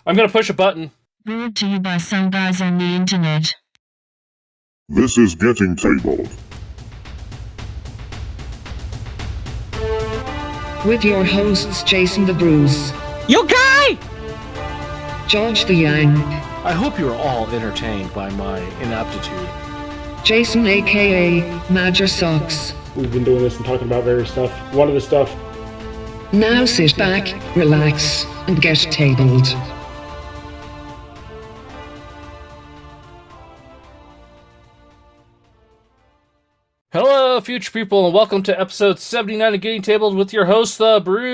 I'm gonna push a button. Brought to you by some guys on the internet. This is Getting Tabled. With your hosts Jason the Bruce, You guy! George the Yang, I hope you're all entertained by my inaptitude. Jason aka Major Socks. We've been doing this and talking about various stuff. One of the stuff. Now sit back, relax, and get tabled. Hello, future people, and welcome to episode 79 of Getting Tabled with your host, the Bruce.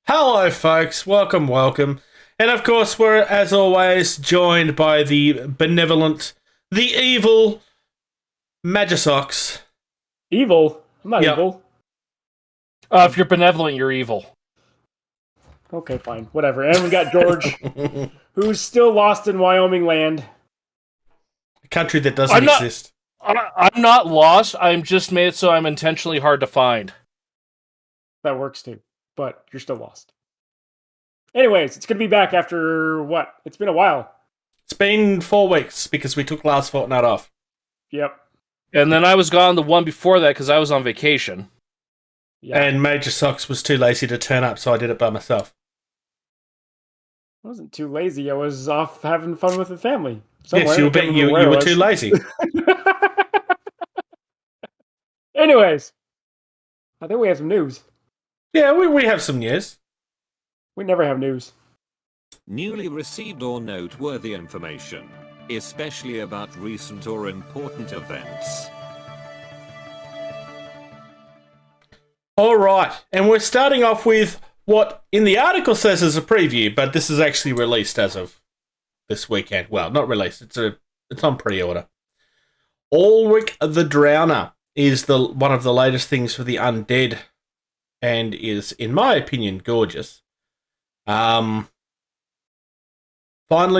Hello, folks. Welcome. And of course, we're, as always, joined by the benevolent, the evil Magisox. Evil? I'm not Yep. evil. If you're benevolent, you're evil. Okay, fine. Whatever. And we got George, who's still lost in Wyoming land. A country that doesn't I'm not- exist. I'm not lost, I'm just made it so I'm intentionally hard to find. That works too. But you're still lost. Anyways, it's going to be back after what? It's been a while. It's been 4 weeks because we took last fortnight off. Yep. And then I was gone the one before that because I was on vacation. Yeah. And Major Socks was too lazy to turn up, so I did it by myself. I wasn't too lazy. I was off having fun with the family. Somewhere. Yes, you I can't were, remember where you it were was. too lazy. Anyways, I think we have some news. Yeah, we have some news. We never have news. Newly received or noteworthy information, especially about recent or important events. All right, and we're starting off with what in the article says is a preview, but this is actually released as of this weekend. Well, not released; it's on pre-order. Ulrich the Drowner is one of the latest things for the undead, and is, in my opinion, gorgeous. Finally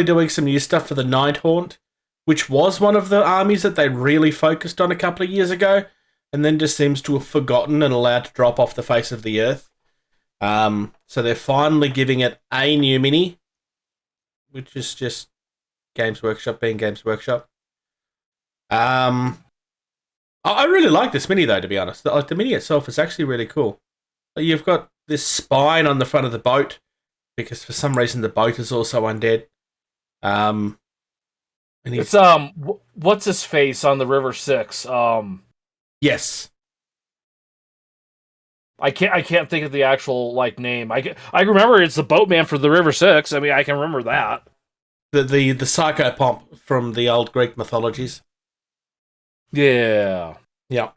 doing some new stuff for the Nighthaunt, which was one of the armies that they really focused on a couple of years ago, and then just seems to have forgotten and allowed to drop off the face of the earth. So they're finally giving it a new mini, which is just Games Workshop being Games Workshop. I really like this mini, though, to be honest. Like, the mini itself is actually really cool. You've got this spine on the front of the boat, because for some reason the boat is also undead. And It's what's his face on the River Styx? Yes. I can't think of the actual name. I remember it's the boatman for the River Styx. I mean, I can remember that. The psychopomp from the old Greek mythologies. Yeah. Yeah.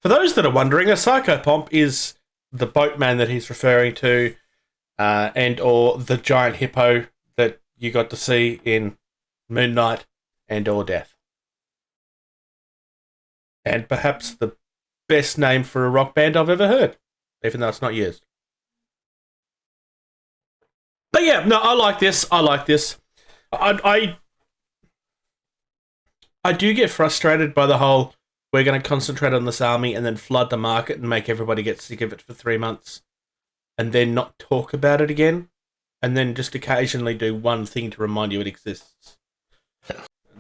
For those that are wondering, a psychopomp is the boatman that he's referring to, and or the giant hippo that you got to see in Moon Knight and or Death. And perhaps the best name for a rock band I've ever heard, even though it's not used. But yeah, no, I like this. I do get frustrated by the whole, we're going to concentrate on this army and then flood the market and make everybody get sick of it for 3 months and then not talk about it again and then just occasionally do one thing to remind you it exists.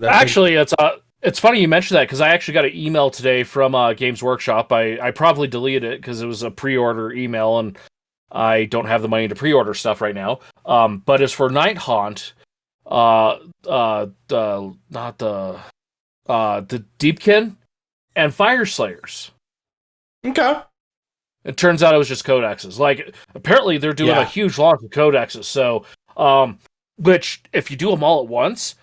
Actually, it's funny you mentioned that because I actually got an email today from Games Workshop. I probably deleted it because it was a pre-order email and I don't have the money to pre-order stuff right now. But it's for Nighthaunt, the Deepkin, and Fire Slayers. Okay. It turns out it was just codexes. Apparently they're doing a huge launch of codexes. So, which if you do them all at once,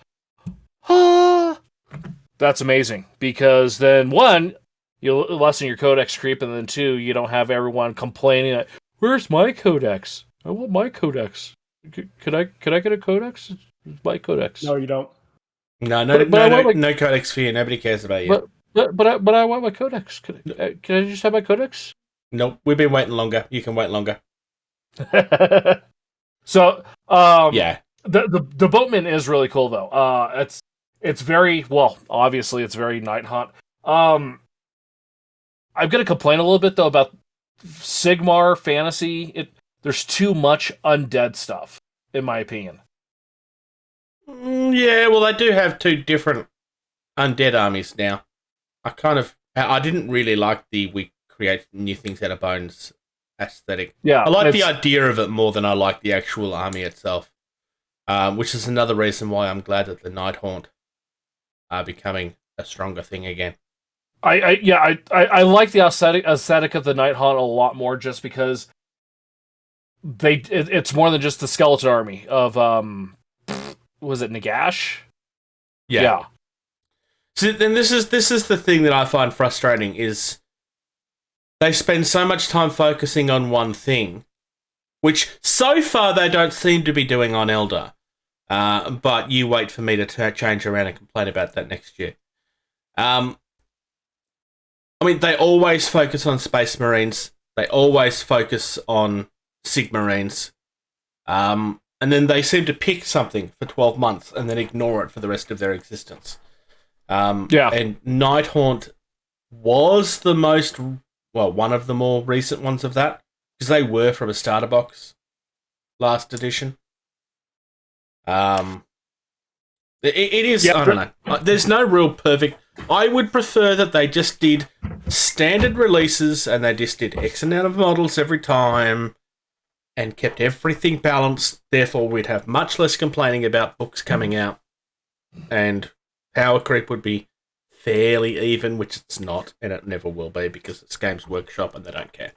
that's amazing because then one, you'll lessen your codex creep, and then two, you don't have everyone complaining that, where's my codex? I want my codex. Could I get a codex? It's my codex. No, you don't. No codex for you. Nobody cares about you. But I want my codex. Can I just have my codex? Nope, we've been waiting longer. You can wait longer. So, yeah. The boatman is really cool though. It's very obviously it's very Nighthaunt. I'm gonna complain a little bit though about Sigmar fantasy. there's too much undead stuff, in my opinion. Yeah, well, they do have two different undead armies now. I didn't really like the we create new things out of bones aesthetic. Yeah, I like the idea of it more than I like the actual army itself, which is another reason why I'm glad that the Nighthaunt are becoming a stronger thing again. I like the aesthetic of the Nighthaunt a lot more, just because it's more than just the skeleton army of was it Nagash? Yeah. So then this is the thing that I find frustrating is they spend so much time focusing on one thing, which so far they don't seem to be doing on Elder. But you wait for me to change around and complain about that next year. I mean, they always focus on Space Marines. They always focus on Sigmarines. And then they seem to pick something for 12 months and then ignore it for the rest of their existence. And Nighthaunt was one of the more recent ones of that, because they were from a starter box last edition. It is, I don't know. There's no real perfect. I would prefer that they just did standard releases and they just did X amount of models every time and kept everything balanced. Therefore, we'd have much less complaining about books coming out, and power creep would be fairly even, which it's not, and it never will be because it's Games Workshop and they don't care.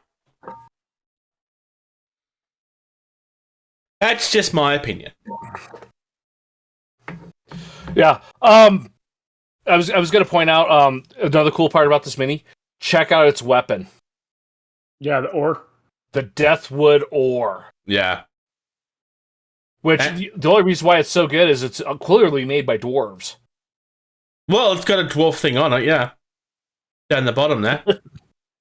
That's just my opinion. Yeah. I was going to point out another cool part about this mini. Check out its weapon. Yeah, the ore. The Deathwood ore. Yeah. Which, the only reason why it's so good is it's clearly made by dwarves. Well, it's got a dwarf thing on it, yeah. Down the bottom there.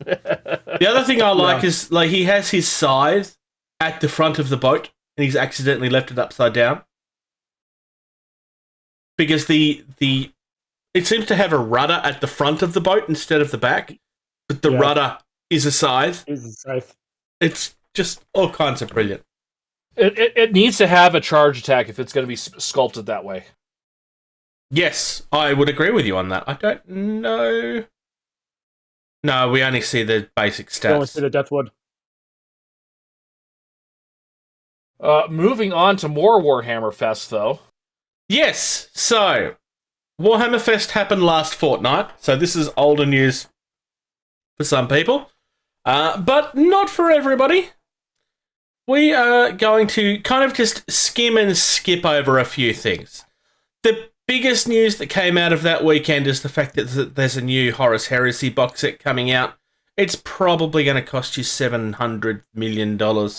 The other thing I like is, like, he has his scythe at the front of the boat, and he's accidentally left it upside down. Because it seems to have a rudder at the front of the boat instead of the back, but the rudder is a scythe. It's just all kinds of brilliant. It needs to have a charge attack if it's going to be sculpted that way. Yes, I would agree with you on that. I don't know. No, we only see the basic stats. Only see the Deathwood. Moving on to more Warhammer Fest, though. Yes, so Warhammer Fest happened last fortnight, so this is older news for some people, but not for everybody. We are going to kind of just skim and skip over a few things. The biggest news that came out of that weekend is the fact that there's a new Horus Heresy box set coming out. It's probably going to cost you $700 million. No,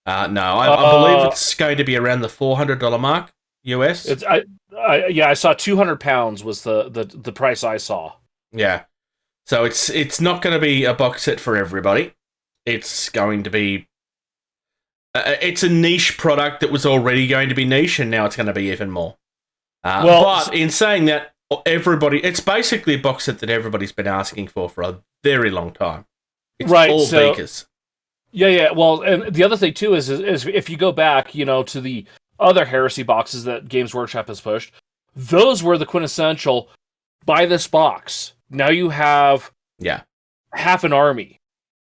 I believe it's going to be around the $400 mark, US. I saw £200 was the price I saw. Yeah. So it's not going to be a box set for everybody. It's going to be... it's a niche product that was already going to be niche, and now it's going to be even more. But in saying that, it's basically a box set that everybody's been asking for a very long time. It's all beakers. Yeah. Well, and the other thing too is if you go back, to the other Heresy boxes that Games Workshop has pushed, those were the quintessential buy this box. Now you have half an army,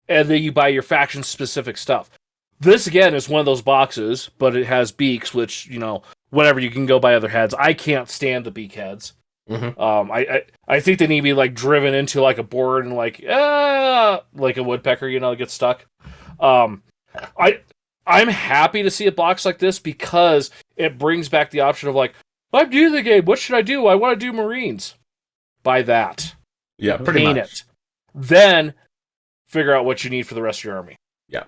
and then you buy your faction specific stuff. This again is one of those boxes, but it has beaks, which whatever, you can go buy other heads. I can't stand the beak heads. Mm-hmm. I think they need to be like driven into like a board and like a woodpecker, gets stuck. I'm happy to see a box like this because it brings back the option of like, I'm new to the game. What should I do? I want to do Marines. Buy that. Yeah, pretty much. It. Then figure out what you need for the rest of your army. Yeah.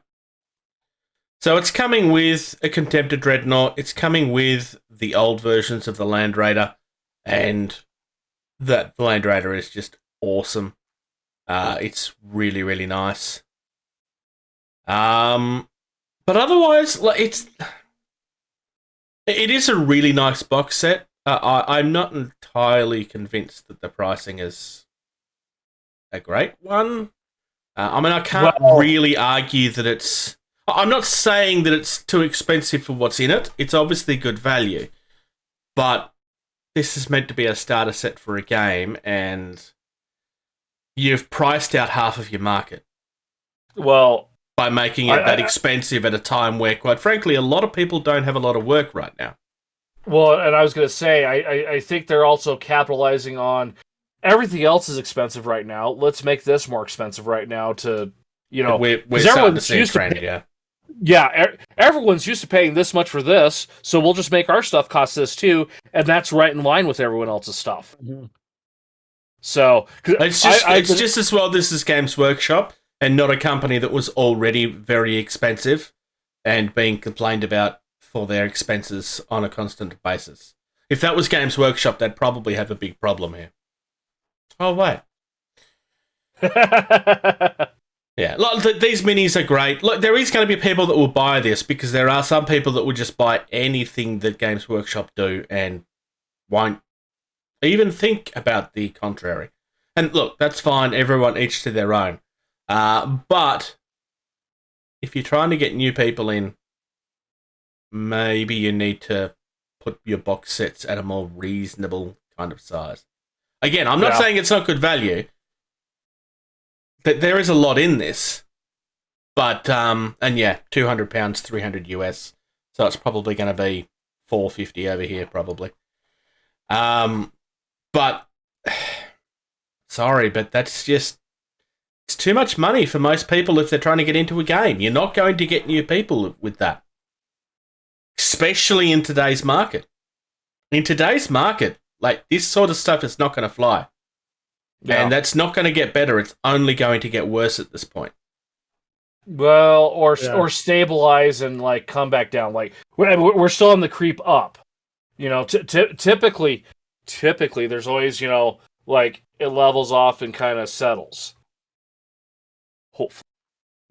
So it's coming with a Contemptor Dreadnought. It's coming with the old versions of the Land Raider, and the Land Raider is just awesome. It's really, really nice. But otherwise, it is a really nice box set. I'm not entirely convinced that the pricing is a great one. I can't really argue that it's... I'm not saying that it's too expensive for what's in it. It's obviously good value. But this is meant to be a starter set for a game, and you've priced out half of your market. Well, by making it that expensive at a time where, quite frankly, a lot of people don't have a lot of work right now. Well, and I was going to say, I think they're also capitalizing on everything else is expensive right now. Let's make this more expensive right now to, we're starting to see a trend, yeah. Yeah, everyone's used to paying this much for this, so we'll just make our stuff cost this too, and that's right in line with everyone else's stuff. Mm-hmm. So it's just as well this is Games Workshop and not a company that was already very expensive and being complained about for their expenses on a constant basis. If that was Games Workshop, they'd probably have a big problem here. Oh, wait. Yeah, these minis are great. Look, there is going to be people that will buy this because there are some people that will just buy anything that Games Workshop do and won't even think about the contrary. And look, that's fine. Everyone each to their own. But if you're trying to get new people in, maybe you need to put your box sets at a more reasonable kind of size. Again, I'm not saying it's not good value. There is a lot in this, but and yeah, £200, 300 US, so it's probably going to be $450 over here, probably. But sorry, but that's just it's too much money for most people if they're trying to get into a game. You're not going to get new people with that, especially in today's market. In today's market, like this sort of stuff is not going to fly. Yeah. And that's not going to get better. It's only going to get worse at this point. Well, or stabilize and like come back down. Like we're still on the creep up. Typically, there's always like it levels off and kind of settles. Hopefully.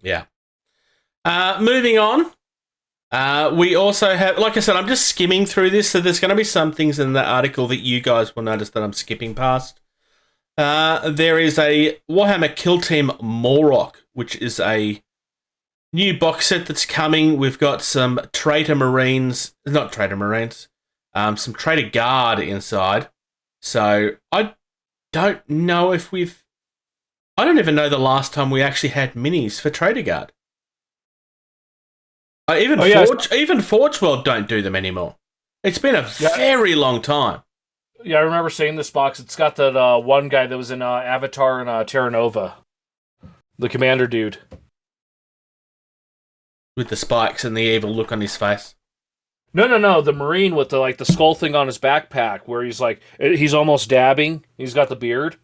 Yeah. Moving on. We also have, like I said, I'm just skimming through this, so there's going to be some things in the article that you guys will notice that I'm skipping past. There is a Warhammer Kill Team Morock, which is a new box set that's coming. We've got some some Traitor Guard inside. So I don't know if I don't even know the last time we actually had minis for Traitor Guard. Even Forge World don't do them anymore. It's been a very long time. Yeah, I remember seeing this box. It's got that one guy that was in Avatar and Terra Nova. The commander dude. With the spikes and the evil look on his face. No. The Marine with the skull thing on his backpack where he's almost dabbing. He's got the beard.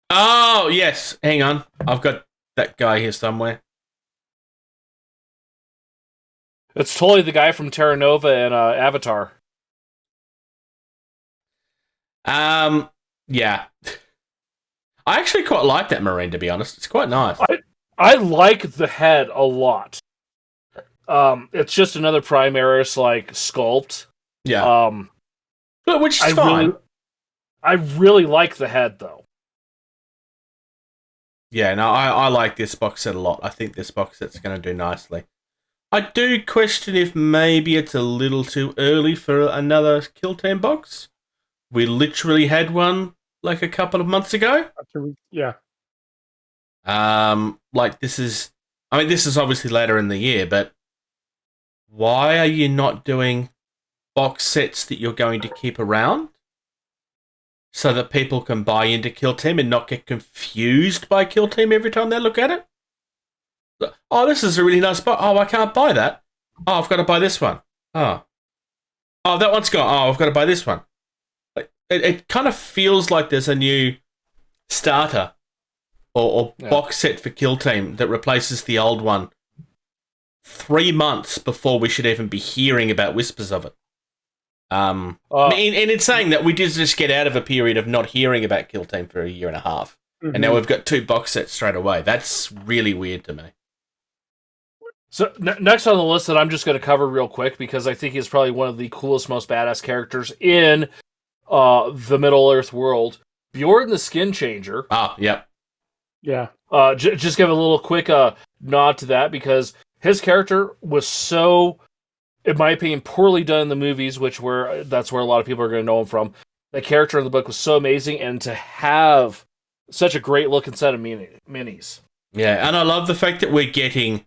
Oh, yes. Hang on. I've got that guy here somewhere. It's totally the guy from Terra Nova and Avatar. Yeah. I actually quite like that Marine, to be honest. It's quite nice. I like the head a lot. It's just another Primaris sculpt. Yeah. Which is fine. I really like the head though. Yeah, no, I like this box set a lot. I think this box set's going to do nicely. I do question if maybe it's a little too early for another Kill Team box. We literally had one like a couple of months ago. Yeah. This is obviously later in the year, but why are you not doing box sets that you're going to keep around so that people can buy into Kill Team and not get confused by Kill Team every time they look at it? Oh, this is a really nice box. Oh, I can't buy that. Oh, I've got to buy this one. Oh, that one's gone. Oh, I've got to buy this one. It kind of feels like there's a new starter or box set for Kill Team that replaces the old one 3 months before we should even be hearing about whispers of it. And it's saying that we did just get out of a period of not hearing about Kill Team for a year and a half. Mm-hmm. And now we've got 2 box sets straight away. That's really weird to me. So next on the list that I'm just going to cover real quick because I think he's probably one of the coolest, most badass characters in the Middle-earth world. Bjorn the Skin Changer. Ah, yep. Yeah. Just give a little quick nod to that because his character was so, in my opinion, poorly done in the movies, that's where a lot of people are going to know him from. The character in the book was so amazing, and to have such a great looking set of minis. Yeah, and I love the fact that we're getting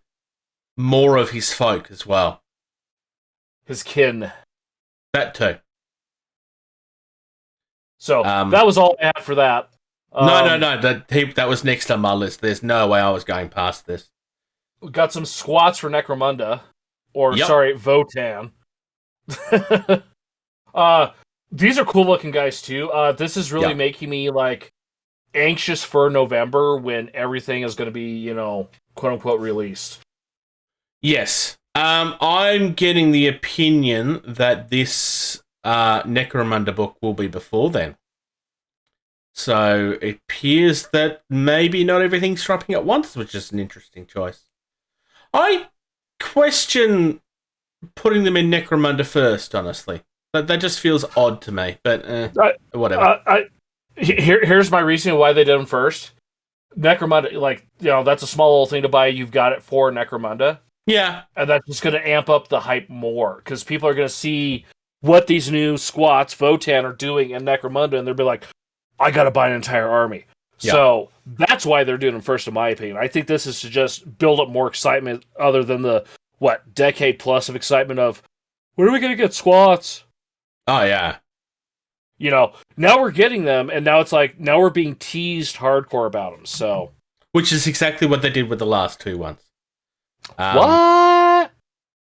more of his folk as well. His kin. That too. So that was all I had for that. No. That was next on my list. There's no way I was going past this. We got some squats for Necromunda. Yep. Votan. These are cool looking guys too. This is really making me like anxious for November when everything is going to be, quote unquote released. Yes. I'm getting the opinion that this Necromunda book will be before then. So it appears that maybe not everything's dropping at once, which is an interesting choice. I question putting them in Necromunda first, honestly. That just feels odd to me, but whatever. Here's my reasoning why they did them first. Necromunda, that's a small little thing to buy. You've got it for Necromunda. Yeah. And that's just going to amp up the hype more, because people are going to see what these new squats, Votan, are doing in Necromunda, and they'll be like, I got to buy an entire army. Yeah. So that's why they're doing them first, in my opinion. I think this is to just build up more excitement other than the, decade plus of excitement of, where are we going to get squats? Oh, yeah. Now we're getting them, and now it's like, now we're being teased hardcore about them, so. Which is exactly what they did with the last two ones. What?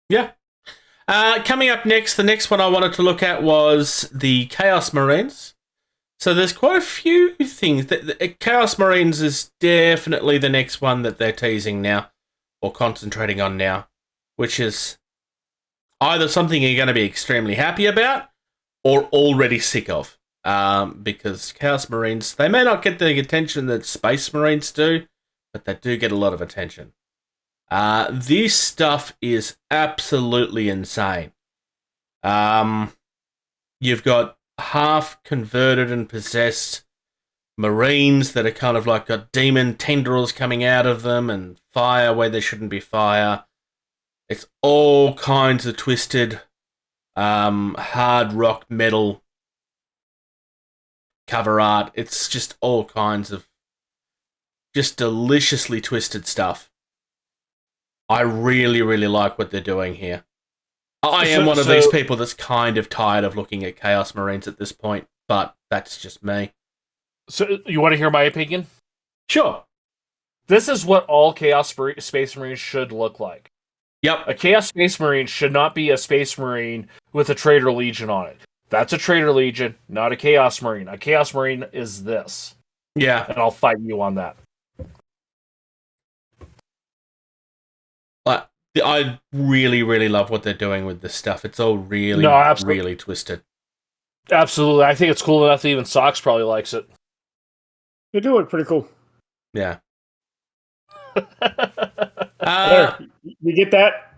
Yeah. Coming up next, the next one I wanted to look at was the Chaos Marines. So there's quite a few things. Chaos Marines is definitely the next one that they're teasing now, or concentrating on now, which is either something you're going to be extremely happy about, or already sick of. Because Chaos Marines, they may not get the attention that Space Marines do, but they do get a lot of attention. This stuff is absolutely insane. You've got half converted and possessed Marines that are kind of like got demon tendrils coming out of them and fire where there shouldn't be fire. It's all kinds of twisted, hard rock metal cover art. It's just all kinds of just deliciously twisted stuff. I really, really like what they're doing here. I am one of these people that's kind of tired of looking at Chaos Marines at this point, but that's just me. So, you want to hear my opinion? Sure. This is what all Chaos Space Marines should look like. Yep. A Chaos Space Marine should not be a Space Marine with a Traitor Legion on it. That's a Traitor Legion, not a Chaos Marine. A Chaos Marine is this. Yeah. And I'll fight you on that. I really, really love what they're doing with this stuff. It's all really, really twisted. Absolutely. I think it's cool enough that even Sox probably likes it. They do it pretty cool. Yeah. There, you get that?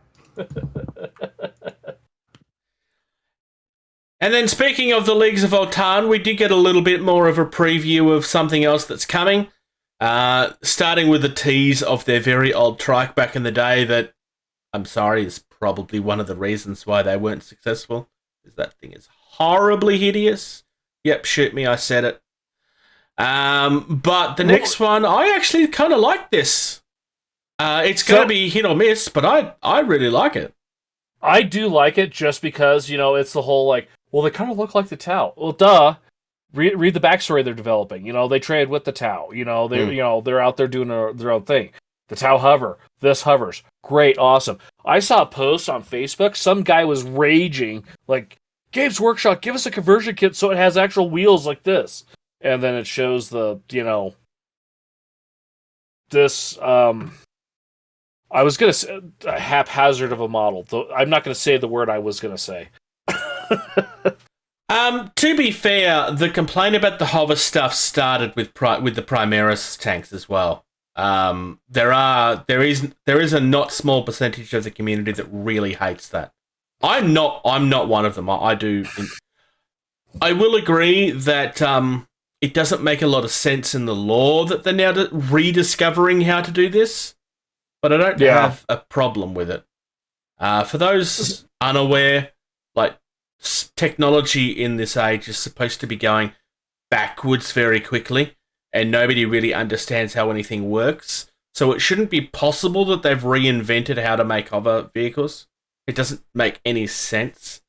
And then speaking of the Leagues of Votan, we did get a little bit more of a preview of something else that's coming. Starting with the tease of their very old trike back in the day that, I'm sorry, is probably one of the reasons why they weren't successful. Because that thing is horribly hideous. Yep, shoot me, I said it. But the next one, I actually kind of like this. It's going to be hit or miss, but I really like it. I do like it just because, it's the whole they kind of look like the Tau. Well, duh. Read the backstory they're developing. They traded with the Tau. They're out there doing their own thing. The Tau hover. This hovers. Great, awesome. I saw a post on Facebook. Some guy was raging, like, Games Workshop, give us a conversion kit so it has actual wheels like this. And then it shows the, this, I was going to say a haphazard of a model. I'm not going to say the word I was going to say. To be fair, the complaint about the hover stuff started with the Primaris tanks as well. There is a not small percentage of the community that really hates that. I'm not one of them. I will agree that it doesn't make a lot of sense in the lore that they're now rediscovering how to do this. but I don't have a problem with it. For those unaware, like, technology in this age is supposed to be going backwards very quickly, and nobody really understands how anything works. So it shouldn't be possible that they've reinvented how to make hover vehicles. It doesn't make any sense.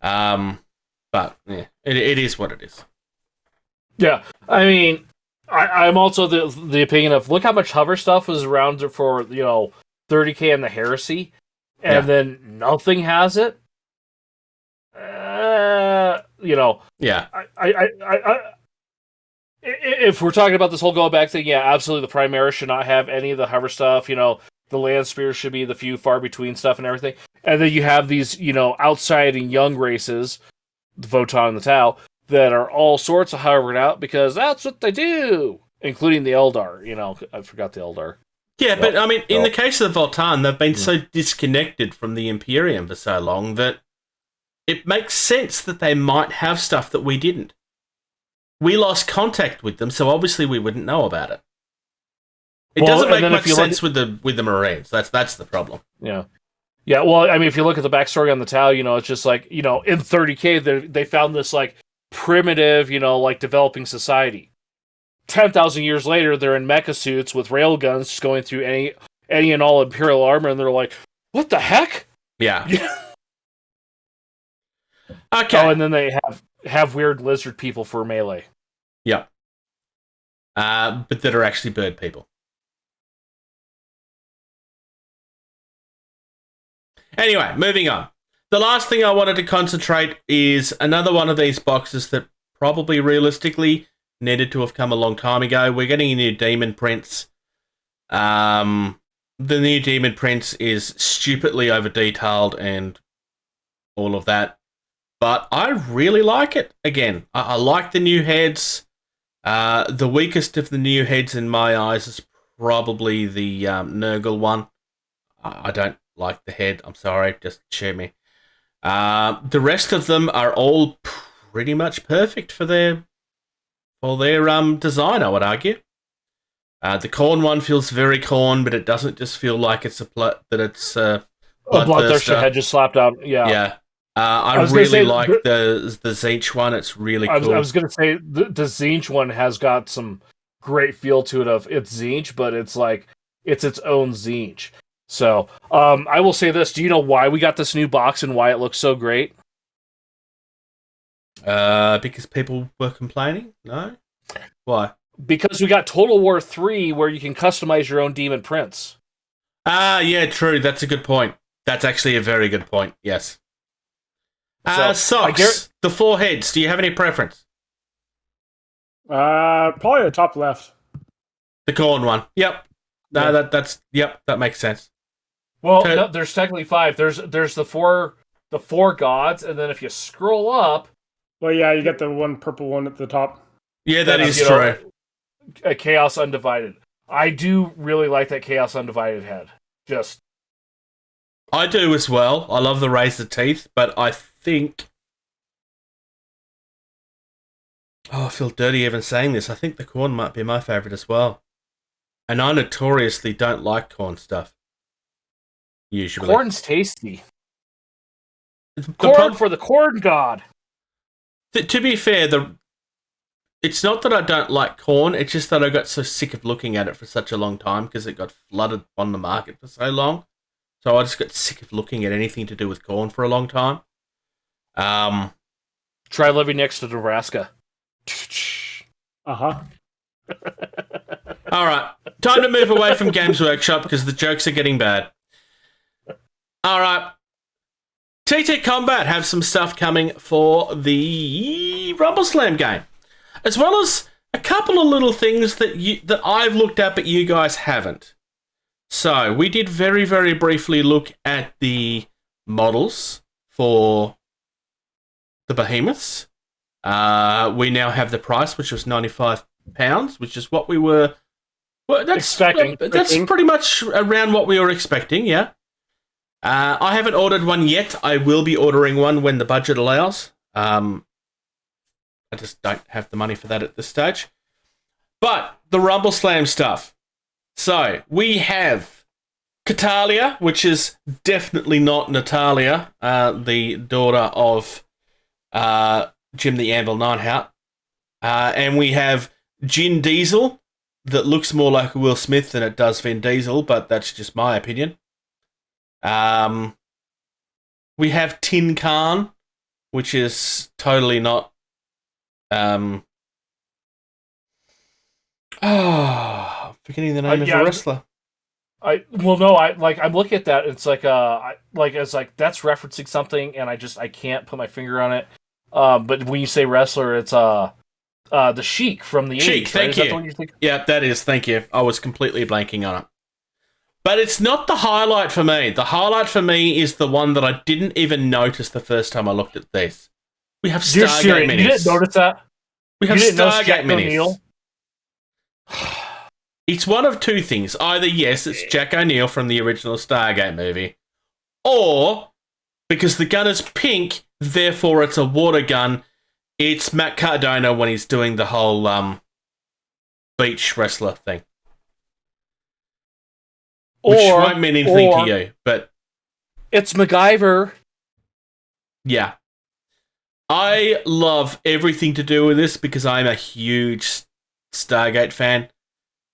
But yeah, it is what it is. Yeah, I mean, I'm also the opinion of, look how much hover stuff was around for, 30K in the Heresy, and then nothing has it. Yeah. If we're talking about this whole go back thing, yeah, absolutely, the Primaris should not have any of the hover stuff. The land spears should be the few far between stuff and everything. And then you have these, outside and young races, the Votan and the Tau, that are all sorts of hovered out because that's what they do, including the Eldar. I forgot the Eldar. Yeah, but I mean, in the case of the Votan, they've been so disconnected from the Imperium for so long that it makes sense that they might have stuff that we didn't. We lost contact with them, so obviously we wouldn't know about it. It doesn't make much sense with the Marines. That's the problem. Yeah. Yeah, well, I mean, if you look at the backstory on the Tau, it's just like, in 30K, they found this, like, primitive, like, developing society. 10,000 years later, they're in mecha suits with railguns just going through any and all Imperial armor, and they're like, what the heck? Yeah. Okay. Oh, and then they have weird lizard people for melee. Yep. But that are actually bird people. Anyway, moving on. The last thing I wanted to concentrate is another one of these boxes that probably realistically needed to have come a long time ago. We're getting a new Demon Prince. The new Demon Prince is stupidly over-detailed and all of that. But I really like it. Again, I like the new heads. The weakest of the new heads in my eyes is probably the Nurgle one. I don't like the head. I'm sorry. Just shoot me. The rest of them are all pretty much perfect for their design, I would argue. The Khorne one feels very Khorne, but it doesn't just feel like it's a Bloodthirster head just slapped out. Yeah. Yeah. I really like the Tzeentch one. It's really cool. I was going to say the Tzeentch one has got some great feel to it of it's Tzeentch, but it's like it's its own Tzeentch. So I will say this: do you know why we got this new box and why it looks so great? Because people were complaining. No, why? Because we got Total War 3, where you can customize your own Demon Prince. Yeah, true. That's a good point. That's actually a very good point. Yes. Socks. The 4 heads. Do you have any preference? Probably the top left. The Khorne one. Yep. No, Yeah. that makes sense. Well, no, there's technically 5. There's the four gods, and then if you scroll up, Well, yeah, you got the one purple one at the top. Yeah, that is true. A Chaos Undivided. I do really like that Chaos Undivided head. I do as well. I love the razor teeth, but I think... Oh, I feel dirty even saying this. I think the Khorne might be my favourite as well. And I notoriously don't like Khorne stuff. Usually. Khorne's tasty. Khorne for the Khorne god. To be fair, it's not that I don't like Khorne, it's just that I got so sick of looking at it for such a long time because it got flooded on the market for so long. So I just got sick of looking at anything to do with Khorne for a long time. Try living next to Nebraska. Uh-huh. All right, time to move away from Games Workshop because the jokes are getting bad. All right. TT Combat have some stuff coming for the Rumbleslam game, as well as a couple of little things that I've looked at but you guys haven't. So we did very, very briefly look at the models for the behemoths. We now have the price, which was £95, which is what we were expecting. That's pretty much around what we were expecting, yeah. I haven't ordered one yet. I will be ordering one when the budget allows. I just don't have the money for that at this stage. But the Rumbleslam stuff. So, we have Catalia, which is definitely not Natalia, the daughter of Jim the Anvil Ninehout. And we have Jin Diesel, that looks more like Will Smith than it does Vin Diesel, but that's just my opinion. We have Tin Khan, which is totally not... I'm forgetting the name of the wrestler. I'm looking at that. It's like that's referencing something, and I can't put my finger on it. But when you say wrestler, it's the Sheik from the Sheik. 80s, Thank right? you. Is that the one you think? Yeah, that is. Thank you. I was completely blanking on it. But it's not the highlight for me. The highlight for me is the one that I didn't even notice the first time I looked at this. We have Stargate minis. You didn't notice that? We have Stargate minis. O'Neill? It's one of two things. Either, yes, it's Jack O'Neill from the original Stargate movie, or, because the gun is pink, therefore it's a water gun, it's Matt Cardona when he's doing the whole beach wrestler thing. Which won't mean anything to you, but... It's MacGyver. Yeah. I love everything to do with this because I'm a huge Stargate fan.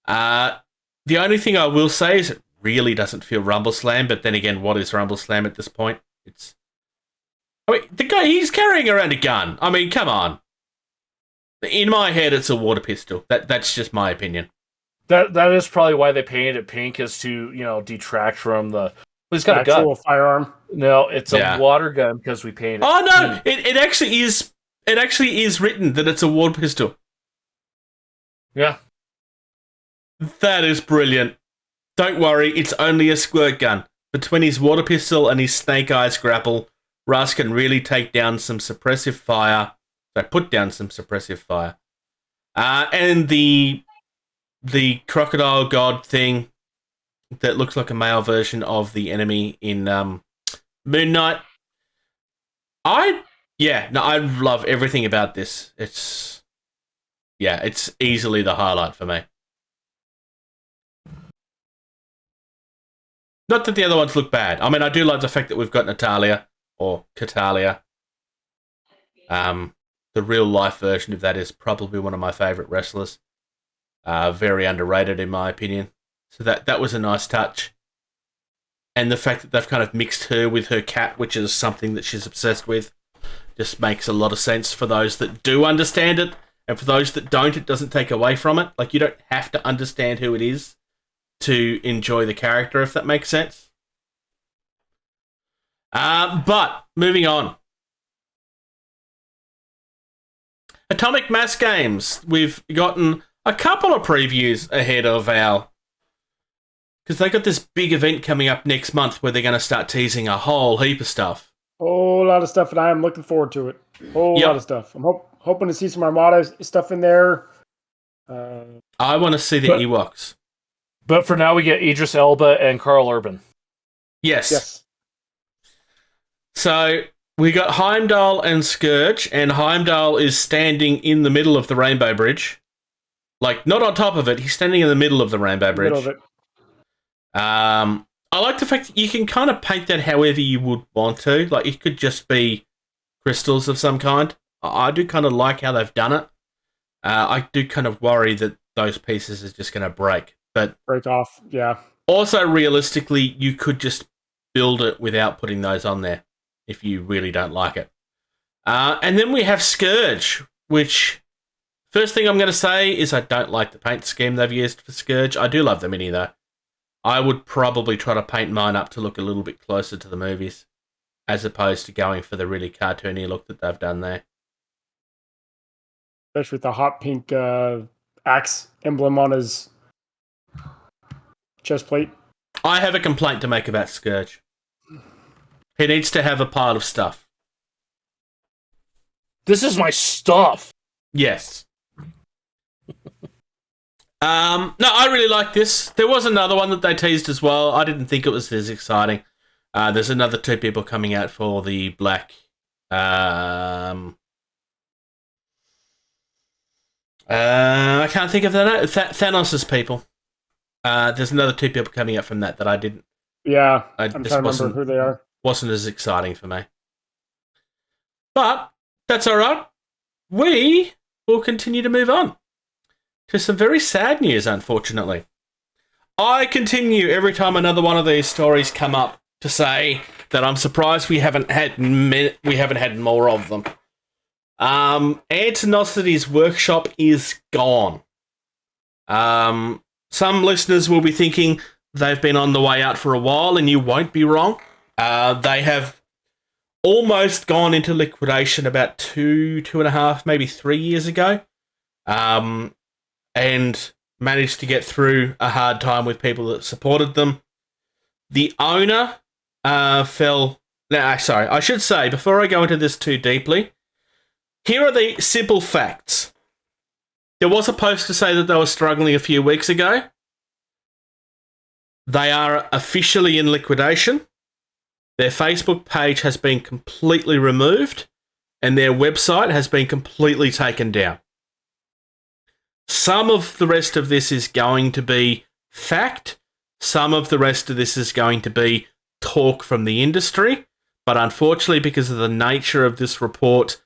The only thing I will say is it really doesn't feel Rumbleslam, but then again, what is Rumbleslam at this point? The guy, he's carrying around a gun. I mean, come on. In my head, it's a water pistol. That's just my opinion. That is probably why they painted it pink, is to, detract from the... He's got a actual gun. firearm. No, it's a water gun because we painted it. Oh, no! It actually is written that it's a water pistol. Yeah. That is brilliant. Don't worry, it's only a squirt gun. Between his water pistol and his snake eyes grapple, Russ can really take down some suppressive fire. Put down some suppressive fire. And the crocodile god thing that looks like a male version of the enemy in Moon Knight. I love everything about this. It's easily the highlight for me. Not that the other ones look bad. I mean, I do like the fact that we've got Natalia, or Catalia. The real life version of that is probably one of my favourite wrestlers. Very underrated in my opinion. So that was a nice touch. And the fact that they've kind of mixed her with her cat, which is something that she's obsessed with, just makes a lot of sense for those that do understand it. And for those that don't, it doesn't take away from it. Like, you don't have to understand who it is to enjoy the character, if that makes sense. But, moving on. Atomic Mass Games. We've gotten a couple of previews ahead of our... Because they got this big event coming up next month where they're going to start teasing a whole heap of stuff. Whole lot of stuff, and I am looking forward to it. Whole lot of stuff. I'm hoping to see some Armada stuff in there. I want to see the Ewoks. But for now, we get Idris Elba and Carl Urban. Yes. So we got Heimdall and Scourge, and Heimdall is standing in the middle of the Rainbow Bridge. Like, not on top of it, he's standing in the middle of the Rainbow Bridge. Middle of it. I like the fact that you can kind of paint that however you would want to. Like, it could just be crystals of some kind. I do kind of like how they've done it. I do kind of worry that those pieces are just going to break. But break off, yeah. Also, realistically, you could just build it without putting those on there if you really don't like it. And then we have Scourge, which... First thing I'm going to say is I don't like the paint scheme they've used for Scourge. I do love the mini, though. I would probably try to paint mine up to look a little bit closer to the movies, as opposed to going for the really cartoony look that they've done there. Especially with the hot pink axe emblem on his chest plate. I have a complaint to make about Scourge. He needs to have a pile of stuff. This is my stuff. Yes. No, I really like this. There was another one that they teased as well. I didn't think it was as exciting. There's another two people coming out for the black... I can't think of that. Thanos' people. There's another two people coming out from that I didn't Yeah, I'm This trying to remember who they are. wasn't as exciting for me. But that's all right. We will continue to move on to some very sad news, unfortunately. I continue every time another one of these stories come up to say that I'm surprised we haven't had more of them. Antinocity's workshop is gone. Some listeners will be thinking they've been on the way out for a while, and you won't be wrong. They have almost gone into liquidation about 2.5, maybe 3 years ago, and managed to get through a hard time with people that supported them. The owner fell... Now, sorry, I should say, before I go into this too deeply, here are the simple facts. There was a post to say that they were struggling a few weeks ago. They are officially in liquidation. Their Facebook page has been completely removed, and their website has been completely taken down. Some of the rest of this is going to be fact. Some of the rest of this is going to be talk from the industry. But unfortunately, because of the nature of this report,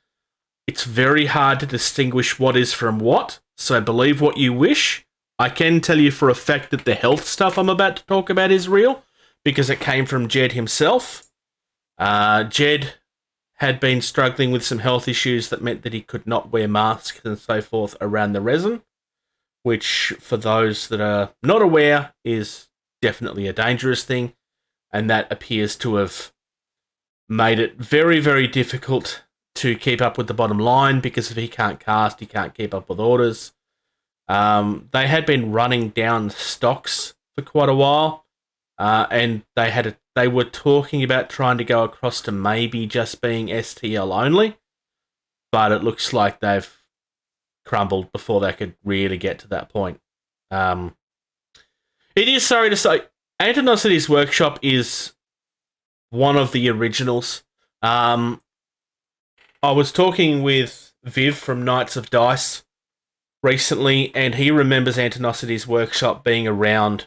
it's very hard to distinguish what is from what. So believe what you wish. I can tell you for a fact that the health stuff I'm about to talk about is real, because it came from Jed himself. Jed had been struggling with some health issues that meant that he could not wear masks and so forth around the resin, which, for those that are not aware, is definitely a dangerous thing, and that appears to have made it very, very difficult to keep up with the bottom line, because if he can't cast, he can't keep up with orders. They had been running down stocks for quite a while, and they were talking about trying to go across to maybe just being STL only, but it looks like they've crumbled before they could really get to that point. It is sorry to say, Antinocity's workshop is one of the originals. I was talking with Viv from Knights of Dice recently, and he remembers Antinocity's workshop being around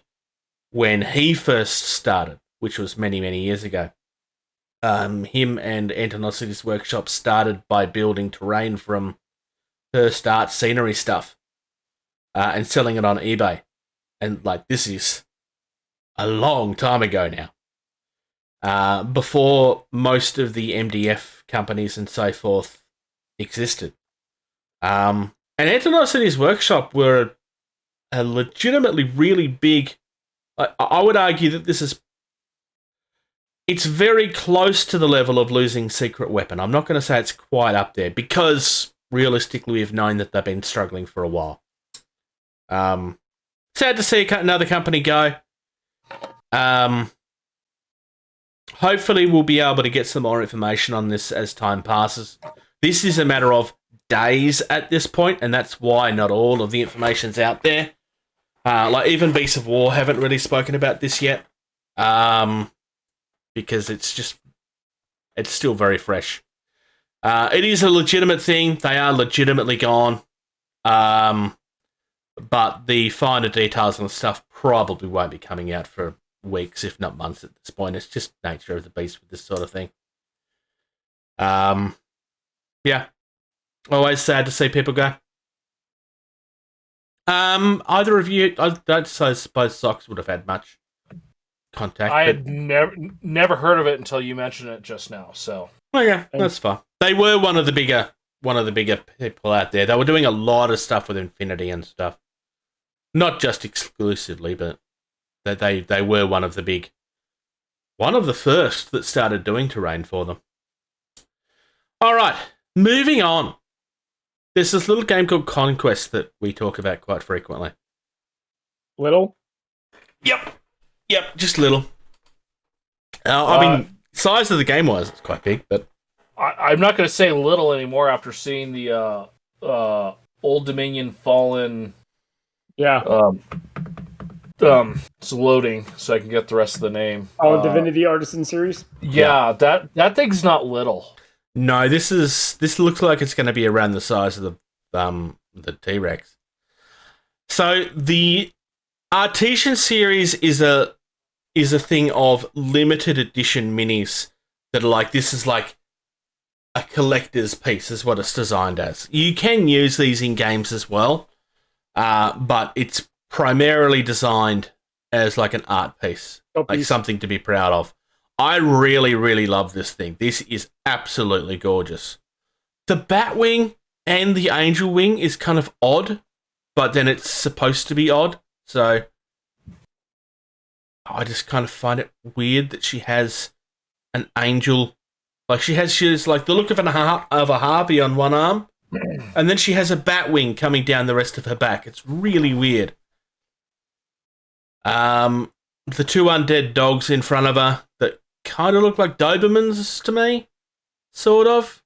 when he first started, which was many, many years ago. Him and Antinocity's workshop started by building terrain from first art scenery stuff and selling it on eBay. And this is a long time ago now. Before most of the MDF companies and so forth existed. And Antinocity's workshop were a legitimately really big... I would argue that it's very close to the level of losing Secret Weapon. I'm not going to say it's quite up there, because realistically we've known that they've been struggling for a while. Sad to see another company go. Hopefully we'll be able to get some more information on this as time passes. This is a matter of days at this point, and that's why not all of the information's out there. Even Beasts of War haven't really spoken about this yet, because it's still very fresh. It is a legitimate thing. They are legitimately gone. But the finer details and stuff probably won't be coming out for weeks, if not months at this point. It's just nature of the beast with this sort of thing. Yeah. Always sad to see people go. Either of you, I don't suppose Socks would have had much contact. I had never heard of it until you mentioned it just now. So yeah, that's fine. They were one of the bigger people out there. They were doing a lot of stuff with Infinity and stuff, not just exclusively, but they were one of the first that started doing terrain for them. All right, moving on. There's this little game called Conquest that we talk about quite frequently. Little? Yep, just little. I mean, size of the game was it's quite big, but I'm not going to say little anymore after seeing the Old Dominion Fallen. Yeah. It's loading, so I can get the rest of the name. Oh, Divinity Artesian Series. Yeah, that thing's not little. No, this looks like it's going to be around the size of the T-Rex. So the Artesian Series is is a thing of limited edition minis that are like, this is like a collector's piece is what it's designed as. You can use these in games as well, but it's primarily designed as like an art piece, like something to be proud of. I really, really love this thing. This is absolutely gorgeous. The Batwing and the Angel Wing is kind of odd, but then it's supposed to be odd, so I just kind of find it weird that she has an angel. Like, she's like the look of a harpy on one arm, and then she has a bat wing coming down the rest of her back. It's really weird. The two undead dogs in front of her that kind of look like Dobermans to me, sort of,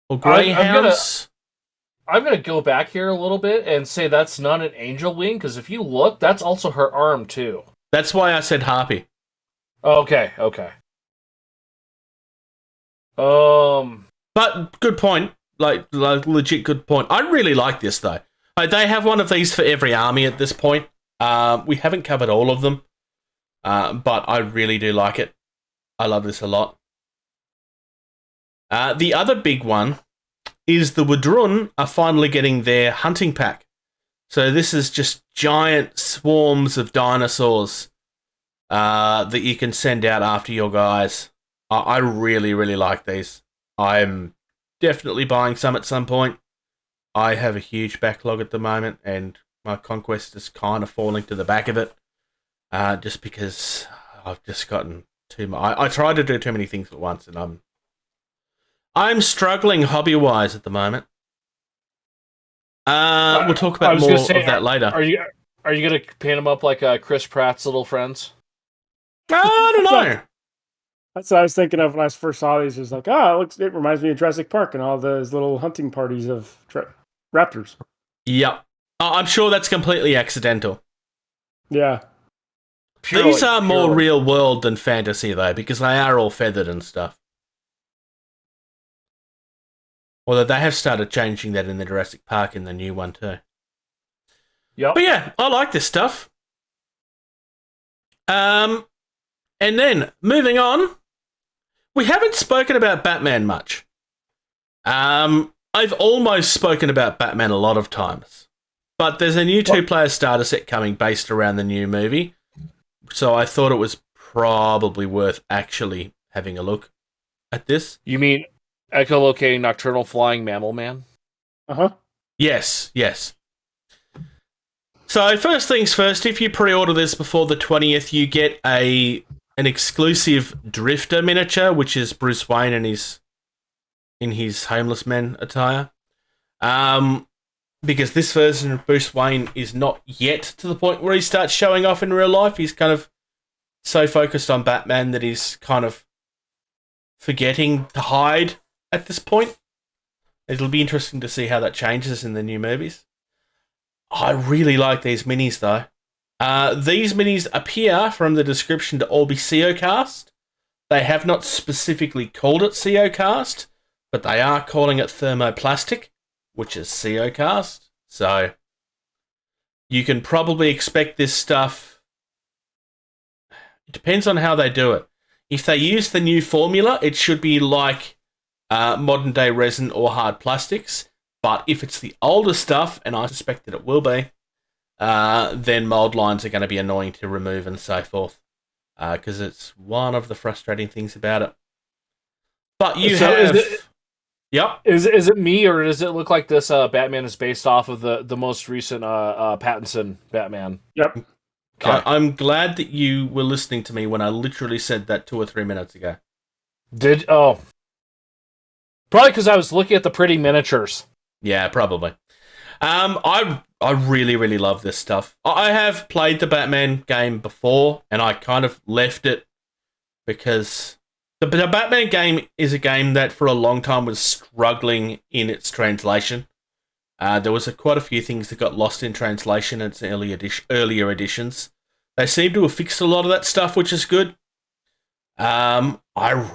or greyhounds. I'm gonna go back here a little bit and say that's not an angel wing, because if you look, that's also her arm too. That's why I said harpy. Okay. But good point. Like legit good point. I really like this though. Like, they have one of these for every army at this point. We haven't covered all of them, but I really do like it. I love this a lot. The other big one is the Wadrun are finally getting their hunting pack. So this is just giant swarms of dinosaurs that you can send out after your guys. I really, really like these. I'm definitely buying some at some point. I have a huge backlog at the moment, and my conquest is kind of falling to the back of it, just because I've just gotten too much. I try to do too many things at once, and I'm struggling hobby-wise at the moment. We'll talk about more of that later. Are you gonna paint them up like Chris Pratt's little friends? I don't know. That's what I was thinking of when I first saw these. It was like, it reminds me of Jurassic Park and all those little hunting parties of raptors. Yep. I'm sure that's completely accidental. Yeah. These are more real world than fantasy, though, because they are all feathered and stuff. Although they have started changing that in the Jurassic Park in the new one, too. Yep. But yeah, I like this stuff. And then, moving on, we haven't spoken about Batman much. I've almost spoken about Batman a lot of times. But there's a new two-player starter set coming based around the new movie. So I thought it was probably worth actually having a look at this. You mean echolocating nocturnal flying mammal man? Uh-huh. Yes. So first things first, if you pre-order this before the 20th, you get an exclusive Drifter miniature, which is Bruce Wayne in his homeless man attire. Because this version of Bruce Wayne is not yet to the point where he starts showing off in real life. He's kind of so focused on Batman that he's kind of forgetting to hide at this point. It'll be interesting to see how that changes in the new movies. I really like these minis, though. These minis appear from the description to all be CO-cast. They have not specifically called it CO-cast, but they are calling it thermoplastic, which is CO-cast. So you can probably expect this stuff. It depends on how they do it. If they use the new formula, it should be like modern day resin or hard plastics. But if it's the older stuff, and I suspect that it will be, then mold lines are going to be annoying to remove and so forth. Because it's one of the frustrating things about it. But you have... Yep. Is it me, or does it look like this Batman is based off of the most recent Pattinson Batman? Yep. Okay. I'm glad that you were listening to me when I literally said that 2 or 3 minutes ago. Probably because I was looking at the pretty miniatures. Yeah, probably. I really, really love this stuff. I have played the Batman game before, and I kind of left it because the Batman game is a game that for a long time was struggling in its translation. There was quite a few things that got lost in translation in its earlier editions. They seem to have fixed a lot of that stuff, which is good. I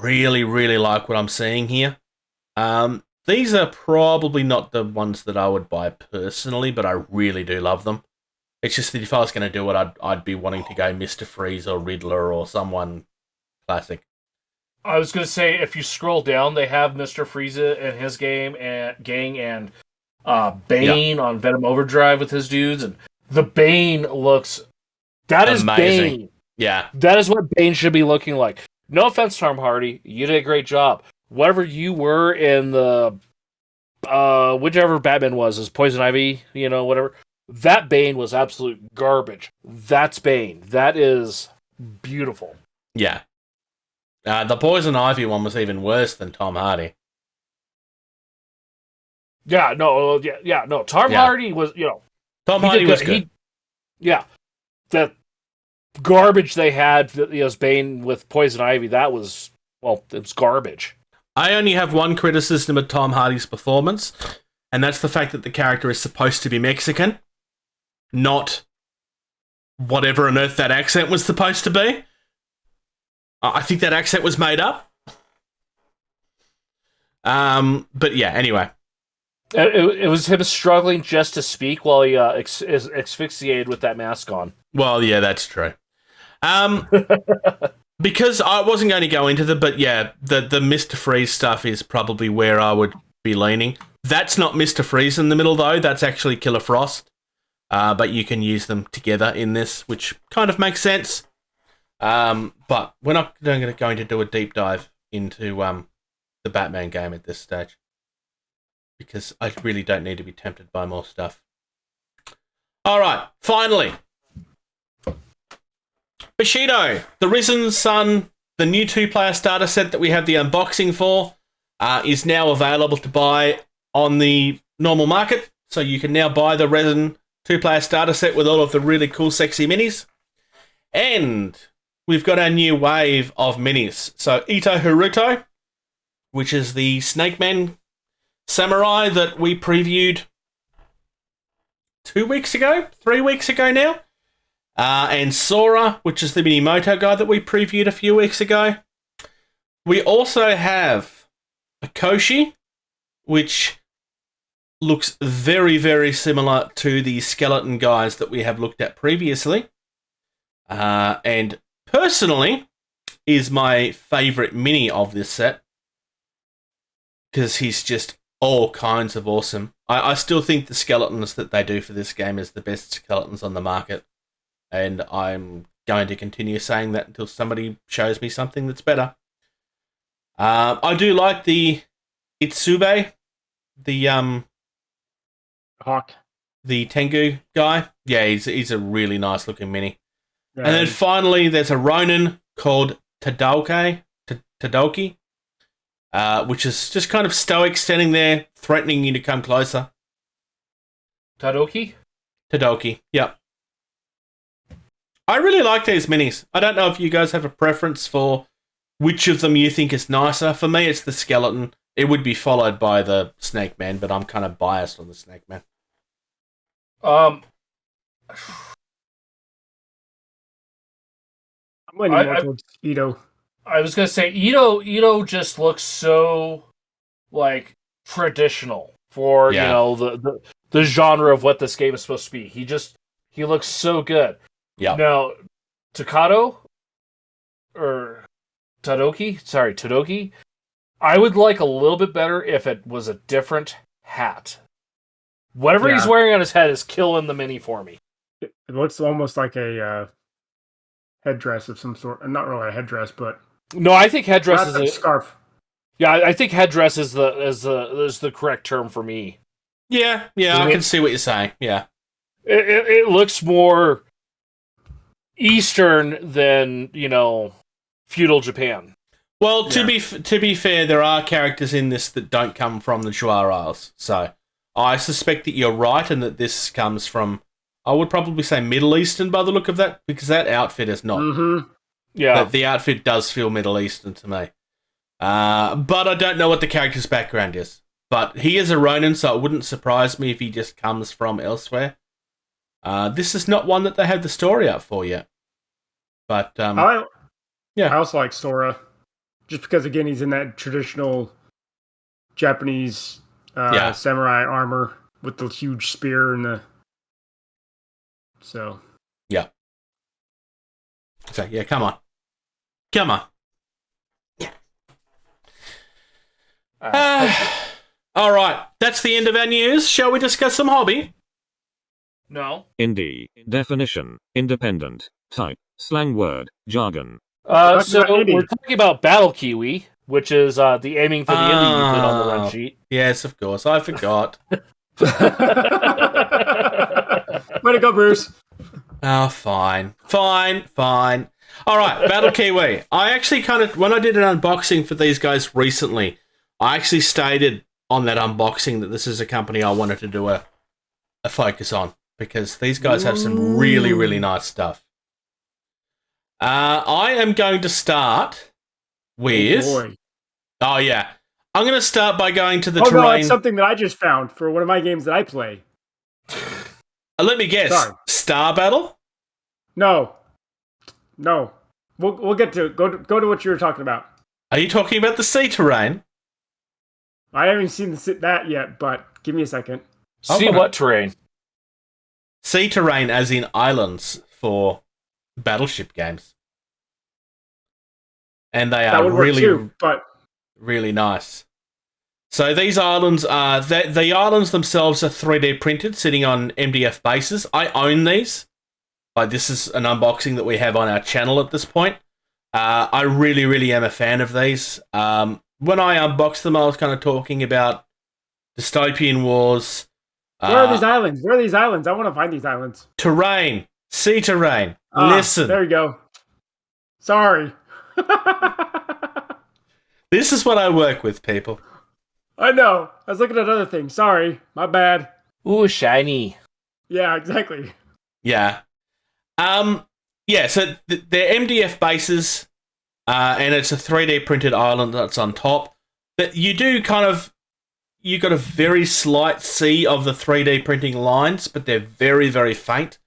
really, really like what I'm seeing here. These are probably not the ones that I would buy personally, but I really do love them. It's just that if I was going to do it, I'd be wanting to go Mr. Freeze or Riddler or someone classic. I was going to say, if you scroll down, they have Mr. Frieza and his gang and Bane on Venom Overdrive with his dudes, and the Bane looks... That is amazing. Bane. Yeah. That is what Bane should be looking like. No offense, Tom Hardy. You did a great job. Whatever you were in the... whichever Batman was Poison Ivy, whatever. That Bane was absolute garbage. That's Bane. That is beautiful. Yeah. The Poison Ivy one was even worse than Tom Hardy. Yeah, no. Tom Hardy was, Tom Hardy was good. That garbage they had as Bane with Poison Ivy, that was, it's garbage. I only have one criticism of Tom Hardy's performance, and that's the fact that the character is supposed to be Mexican, not whatever on earth that accent was supposed to be. I think that accent was made up. But yeah, anyway. It was him struggling just to speak while he is asphyxiated with that mask on. Well, yeah, that's true. Because I wasn't going to go into but yeah, the Mr. Freeze stuff is probably where I would be leaning. That's not Mr. Freeze in the middle, though. That's actually Killer Frost. But you can use them together in this, which kind of makes sense. But we're not going to do a deep dive into the Batman game at this stage, because I really don't need to be tempted by more stuff. All right, finally, Bushido, the Risen Sun, the new 2-player starter set that we have the unboxing for, is now available to buy on the normal market. So you can now buy the Risen 2-player starter set with all of the really cool, sexy minis. And we've got our new wave of minis. So Ito Haruto, which is the Snake Man samurai that we previewed 3 weeks ago now. And Sora, which is the Minimoto guy that we previewed a few weeks ago. We also have a Koshi, which looks very, very similar to the skeleton guys that we have looked at previously. And personally, is my favourite mini of this set, because he's just all kinds of awesome. I still think the skeletons that they do for this game is the best skeletons on the market, and I'm going to continue saying that until somebody shows me something that's better. I do like the Itsube, the Hawk, the Tengu guy. Yeah, he's a really nice looking mini. Yeah, And then finally, there's a Ronin called Tadoki, which is just kind of stoic, standing there, threatening you to come closer. Tadoki, yep. I really like these minis. I don't know if you guys have a preference for which of them you think is nicer. For me, it's the skeleton. It would be followed by the Snake Man, but I'm kind of biased on the Snake Man. I'm leaning more towards Ito. I was gonna say Ito just looks so traditional for the genre of what this game is supposed to be. He looks so good. Yeah. Now Tadoki, I would like a little bit better if it was a different hat. Whatever he's wearing on his head is killing the mini for me. It looks almost like a headdress of some sort. Not really a headdress, but no, I think headdress is a scarf. Yeah, I think headdress is the correct term for me. Yeah, I can see what you're saying. Yeah, it looks more Eastern than feudal Japan. Well, to be fair, there are characters in this that don't come from the Shuar Isles, so I suspect that you're right, and that this comes from, I would probably say, Middle Eastern by the look of that, because that outfit is not. Mm-hmm. Yeah, the outfit does feel Middle Eastern to me. But I don't know what the character's background is. But he is a Ronin, so it wouldn't surprise me if he just comes from elsewhere. This is not one that they have the story up for yet. But I also like Sora, just because again he's in that traditional Japanese samurai armor with the huge spear and the So Yeah. So, yeah, come on. Come on. All right. That's the end of our news. Shall we discuss some hobby? No. Indy. Definition. Independent. Type. Slang word. Jargon. That's So not Indy. we're talking about Battle Kiwi, which is the aiming for the Indy you did on the run sheet. Yes, of course. I forgot. way to go, Bruce. Oh, fine. All right, Battle Kiwi. I actually when I did an unboxing for these guys recently, I actually stated on that unboxing that this is a company I wanted to do a focus on because these guys have some really, really nice stuff. I am going to start with... Oh, yeah. I'm going to start by going to the terrain... no, it's something that I just found for one of my games that I play. Let me guess. Sorry. Star Battle? No. We'll get to it. Go to what you were talking about. Are you talking about the sea terrain? I haven't seen that yet, but give me a second. See what terrain? Sea terrain as in islands for battleship games. And they That are would work really, too, but really nice. So these islands are... The islands themselves are 3D printed, sitting on MDF bases. I own these. This is an unboxing that we have on our channel at this point. I really, really am a fan of these. When I unboxed them, I was kind of talking about dystopian wars. where are these islands? Where are these islands? I want to find these islands. Terrain. Sea terrain. Listen. There you go. Sorry. This is what I work with, people. I know. I was looking at other things. Sorry. My bad. Ooh, shiny. Yeah, exactly. Yeah. So they're MDF bases, and it's a 3D printed island that's on top. But you got a very slight see of the 3D printing lines, but they're very, very faint.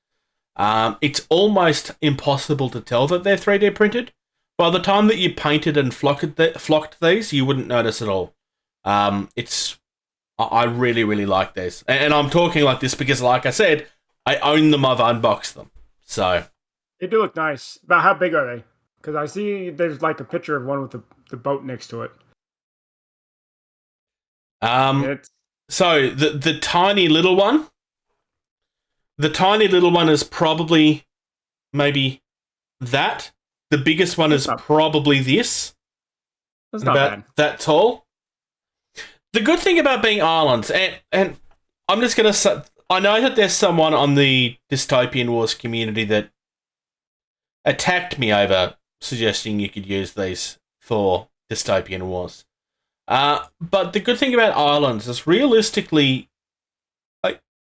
It's almost impossible to tell that they're 3D printed. By the time that you painted and flocked these, you wouldn't notice at all. I really, really like these. And I'm talking like this because, like I said, I own them, I've unboxed them. So They do look nice. About how big are they? Because I see there's like a picture of one with the boat next to it. So the tiny little one. The tiny little one is probably maybe that. The biggest one is probably this. That's not about bad. that tall. The good thing about being islands, and I'm just going to say, I know that there's someone on the Dystopian Wars community that attacked me over suggesting you could use these for Dystopian Wars. But the good thing about islands is realistically,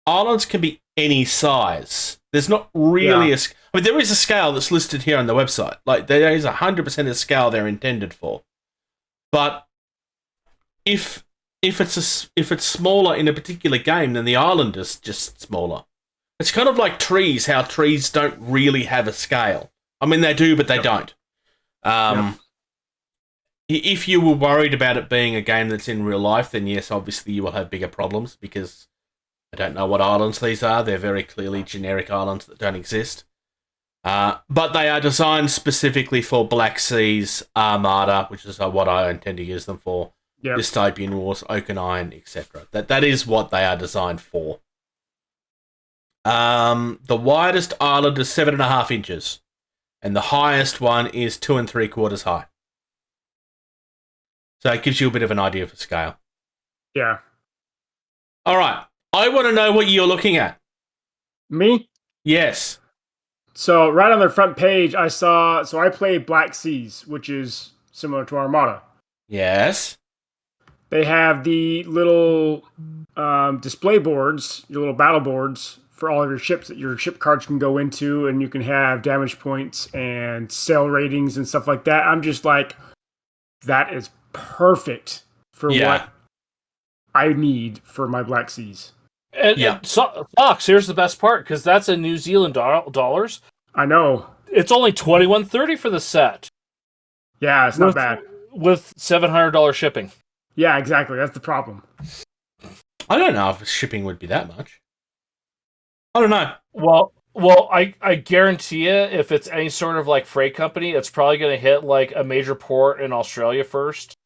islands can be any size. There's not really there is a scale that's listed here on the website. There is 100% a scale they're intended for. But if it's smaller in a particular game, then the island is just smaller. It's kind of like trees, how trees don't really have a scale. I mean, they do, but they don't. If you were worried about it being a game that's in real life, then yes, obviously you will have bigger problems because I don't know what islands these are. They're very clearly generic islands that don't exist. But they are designed specifically for Black Seas, Armada, which is what I intend to use them for. Yep. Dystopian Wars, Oaken Iron, etc. That is what they are designed for. The widest island is 7.5 inches, and the highest one is 2 3/4 high. So it gives you a bit of an idea for scale. Yeah. All right. I want to know what you're looking at. Me? Yes. So right on their front page, I saw. So I play Black Seas, which is similar to Armada. Yes. They have the little display boards, your little battle boards for all of your ships that your ship cards can go into, and you can have damage points and sail ratings and stuff like that. I'm just like, that is perfect for what I need for my Black Seas. And Fox, here's the best part, because that's in New Zealand dollars. I know. It's only $21.30 for the set. Yeah, it's not bad. With $700 shipping. Yeah, exactly. That's the problem. I don't know if shipping would be that much. I don't know. Well, Well, I guarantee you, if it's any sort of like freight company, it's probably going to hit like a major port in Australia first.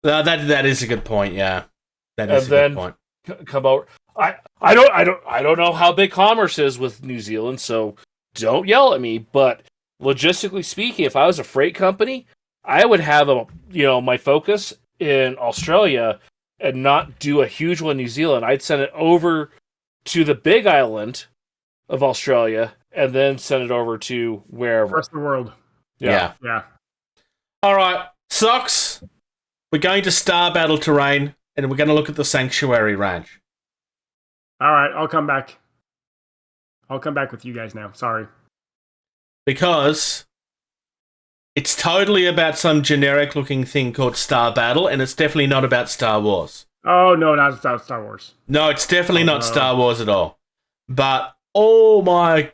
That is a good point. Yeah, that is a good point. Come out. I don't know how big commerce is with New Zealand, so don't yell at me. But logistically speaking, if I was a freight company, I would have my focus in Australia and not do a huge one in New Zealand. I'd send it over to the big island of Australia and then send it over to wherever. The rest of the world. Yeah. All right, Socks. We're going to Star Battle Terrain, and we're going to look at the Sanctuary Ranch. All right, I'll come back. I'll come back with you guys now. Sorry. Because it's totally about some generic-looking thing called Star Battle, and it's definitely not about Star Wars. Oh, no, not about Star Wars. No, it's definitely not Star Wars at all. But, oh my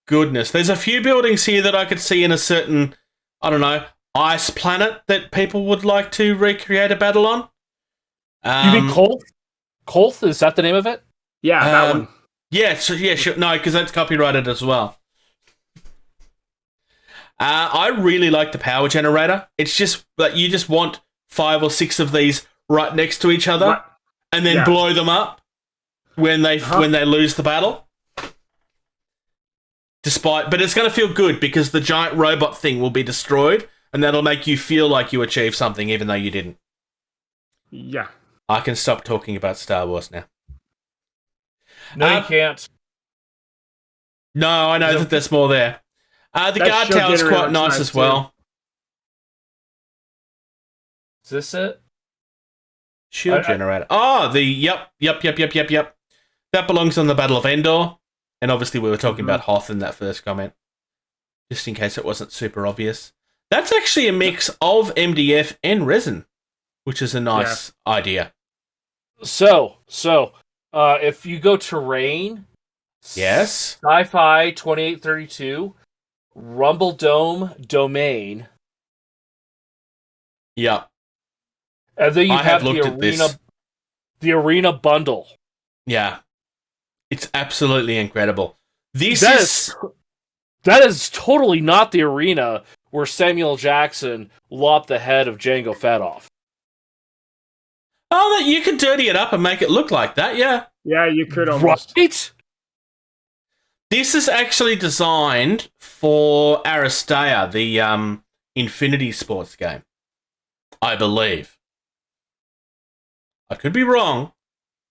goodness, there's a few buildings here that I could see in a certain, I don't know, ice planet that people would like to recreate a battle on. You mean Kolth? Kolth, is that the name of it? Yeah, that one. Yeah, sure. No, because that's copyrighted as well. I really like the power generator. It's just that you just want 5 or 6 of these right next to each other, and then blow them up when they lose the battle. But it's going to feel good because the giant robot thing will be destroyed, and that'll make you feel like you achieved something even though you didn't. Yeah. I can stop talking about Star Wars now. No, you can't. No, I know that there's more there. The guard tower is quite nice as well. Is this it? Shield generator. Yep. That belongs on the Battle of Endor. And obviously we were talking about Hoth in that first comment. Just in case it wasn't super obvious. That's actually a mix of MDF and resin, which is a nice idea. So, if you go terrain, yes, Sci-Fi 2832, Rumble Dome Domain. Yeah. And then you have the arena bundle. Yeah. It's absolutely incredible. That is totally not the arena where Samuel Jackson lopped the head of Jango Fett off. Oh, you could dirty it up and make it look like that, yeah. Yeah, you could almost. Right? This is actually designed for Aristea, the Infinity Sports game, I believe. I could be wrong,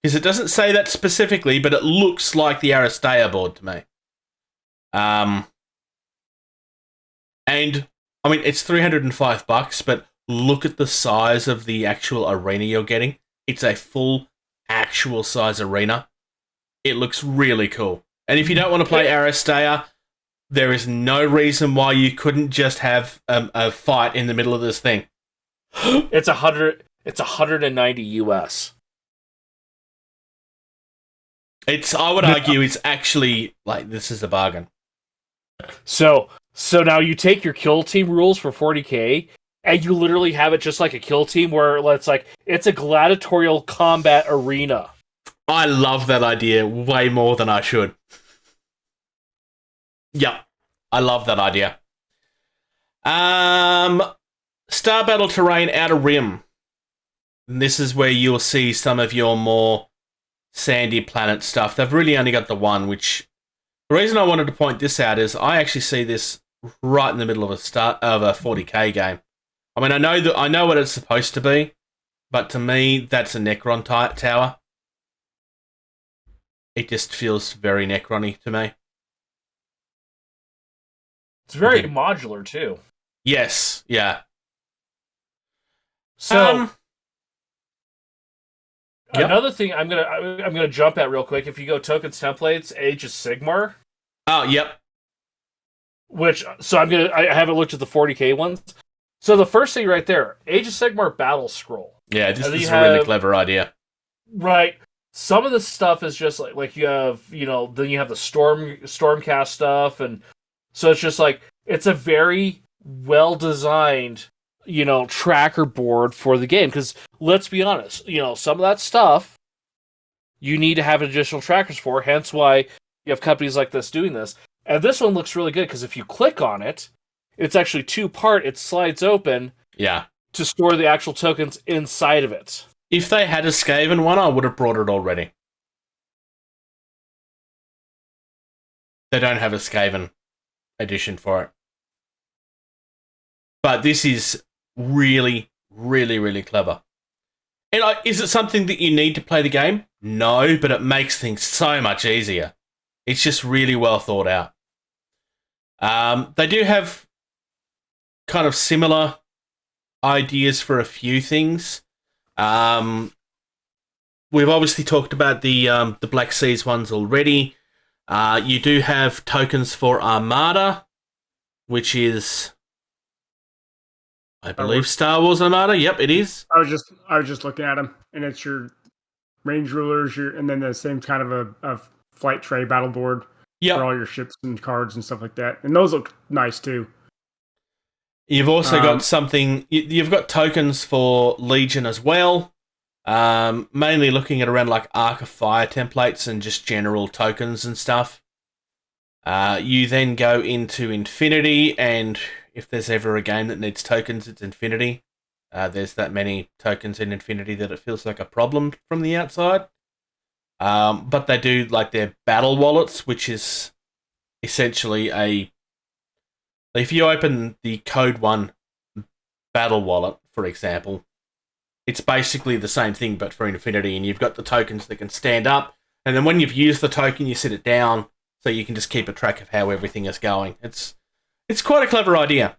because it doesn't say that specifically, but it looks like the Aristea board to me. And, I mean, it's $305, but look at the size of the actual arena you're getting. It's a full, actual size arena. It looks really cool. And if you don't want to play Aristea, there is no reason why you couldn't just have a fight in the middle of this thing. It's $190 US. I would argue it's actually, like, this is a bargain. So now you take your kill team rules for 40k, and you literally have it just like a kill team where it's a gladiatorial combat arena. I love that idea way more than I should. Yeah, I love that idea. Star Battle Terrain Outer Rim. And this is where you'll see some of your more sandy planet stuff. They've really only got the one, which... The reason I wanted to point this out is I actually see this right in the middle of a 40k game. I mean, I know what it's supposed to be, but to me, that's a Necron tower. It just feels very Necron-y to me. It's very modular too. Yes, yeah. So another thing I'm gonna jump at real quick. If you go tokens templates, Age of Sigmar. Oh, yep. I haven't looked at the 40k ones. So the first thing right there, Age of Sigmar Battle Scroll. Yeah, this is a really clever idea. Right. Some of the stuff is just like you have, then you have the Stormcast stuff, and so it's just like it's a very well designed, tracker board for the game. Because let's be honest, some of that stuff you need to have additional trackers for. Hence why you have companies like this doing this. And this one looks really good because if you click on it, it's actually two-part. It slides open Yeah. to store the actual tokens inside of it. If they had a Skaven one, I would have brought it already. They don't have a Skaven edition for it. But this is really, really, really clever. And is it something that you need to play the game? No, but it makes things so much easier. It's just really well thought out. They do have kind of similar ideas for a few things. We've obviously talked about the Black Seas ones already. You do have tokens for Armada, which is, I believe, Star Wars Armada. Yep, it is. I was just looking at them, and it's your range rulers, and then the same kind of a flight tray battle board for all your ships and cards and stuff like that. And those look nice too. You've also got something. You've got tokens for Legion as well. Mainly looking at around like Arc of Fire templates and just general tokens and stuff. You then go into Infinity, and if there's ever a game that needs tokens, it's Infinity. There's that many tokens in Infinity that it feels like a problem from the outside. But they do like their battle wallets, which is essentially if you open the Code 1 battle wallet, for example, it's basically the same thing but for Infinity, and you've got the tokens that can stand up, and then when you've used the token, you sit it down so you can just keep a track of how everything is going. It's quite a clever idea.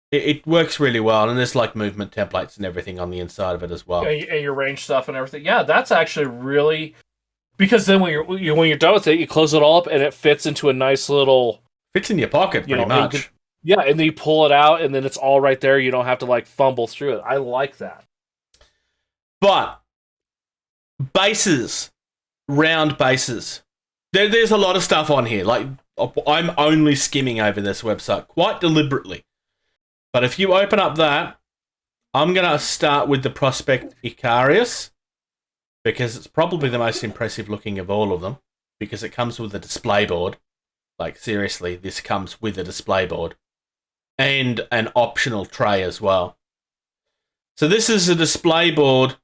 It works really well, and there's like movement templates and everything on the inside of it as well. And your range stuff and everything. Yeah, that's actually really, because then when you're done with it, you close it all up and it fits into a nice little, fits in your pocket pretty much. Yeah, and then you pull it out, and then it's all right there. You don't have to like fumble through it. I like that. But bases, round bases. There's a lot of stuff on here. Like, I'm only skimming over this website quite deliberately. But if you open up that, I'm going to start with the Prospect Icarius, because it's probably the most impressive looking of all of them, because it comes with a display board. Like, seriously, this comes with a display board. And an optional tray as well. So this is a display board,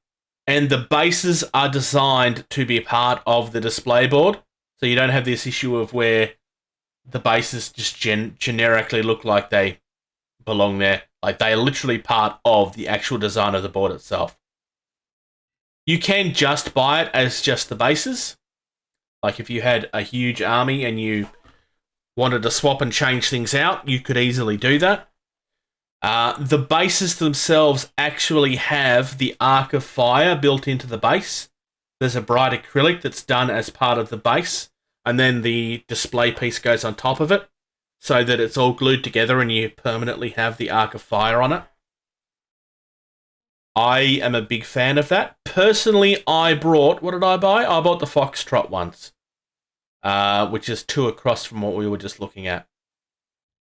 and the bases are designed to be part of the display board. So you don't have this issue of where the bases just generically look like they belong there. Like, they are literally part of the actual design of the board itself. You can just buy it as just the bases. Like, if you had a huge army and you wanted to swap and change things out, you could easily do that. The bases themselves actually have the Arc of Fire built into the base. There's a bright acrylic that's done as part of the base, and then the display piece goes on top of it, so that it's all glued together and you permanently have the Arc of Fire on it. I am a big fan of that. Personally, what did I buy? I bought the Foxtrot ones. Which is 2 across from what we were just looking at.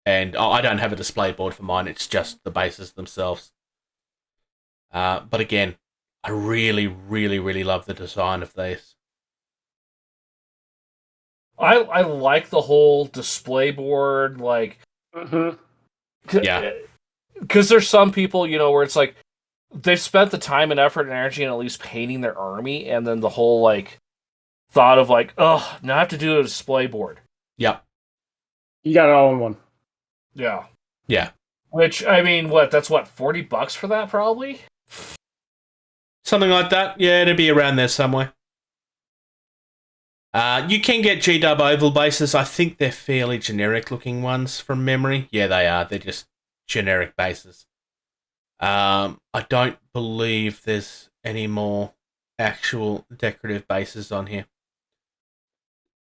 And I don't have a display board for mine, it's just the bases themselves. But again, I really, really, really love the design of these. I like the whole display board, like... Yeah. Because there's some people, where it's like, they've spent the time and effort and energy in at least painting their army, and then the whole, like, thought of like, oh, now I have to do a display board. Yep. You got it all in one. Yeah. Yeah. Which, I mean, that's $40 for that, probably? Something like that. Yeah, it'd be around there somewhere. You can get G-Dub oval bases. I think they're fairly generic looking ones from memory. Yeah, they are. They're just generic bases. I don't believe there's any more actual decorative bases on here.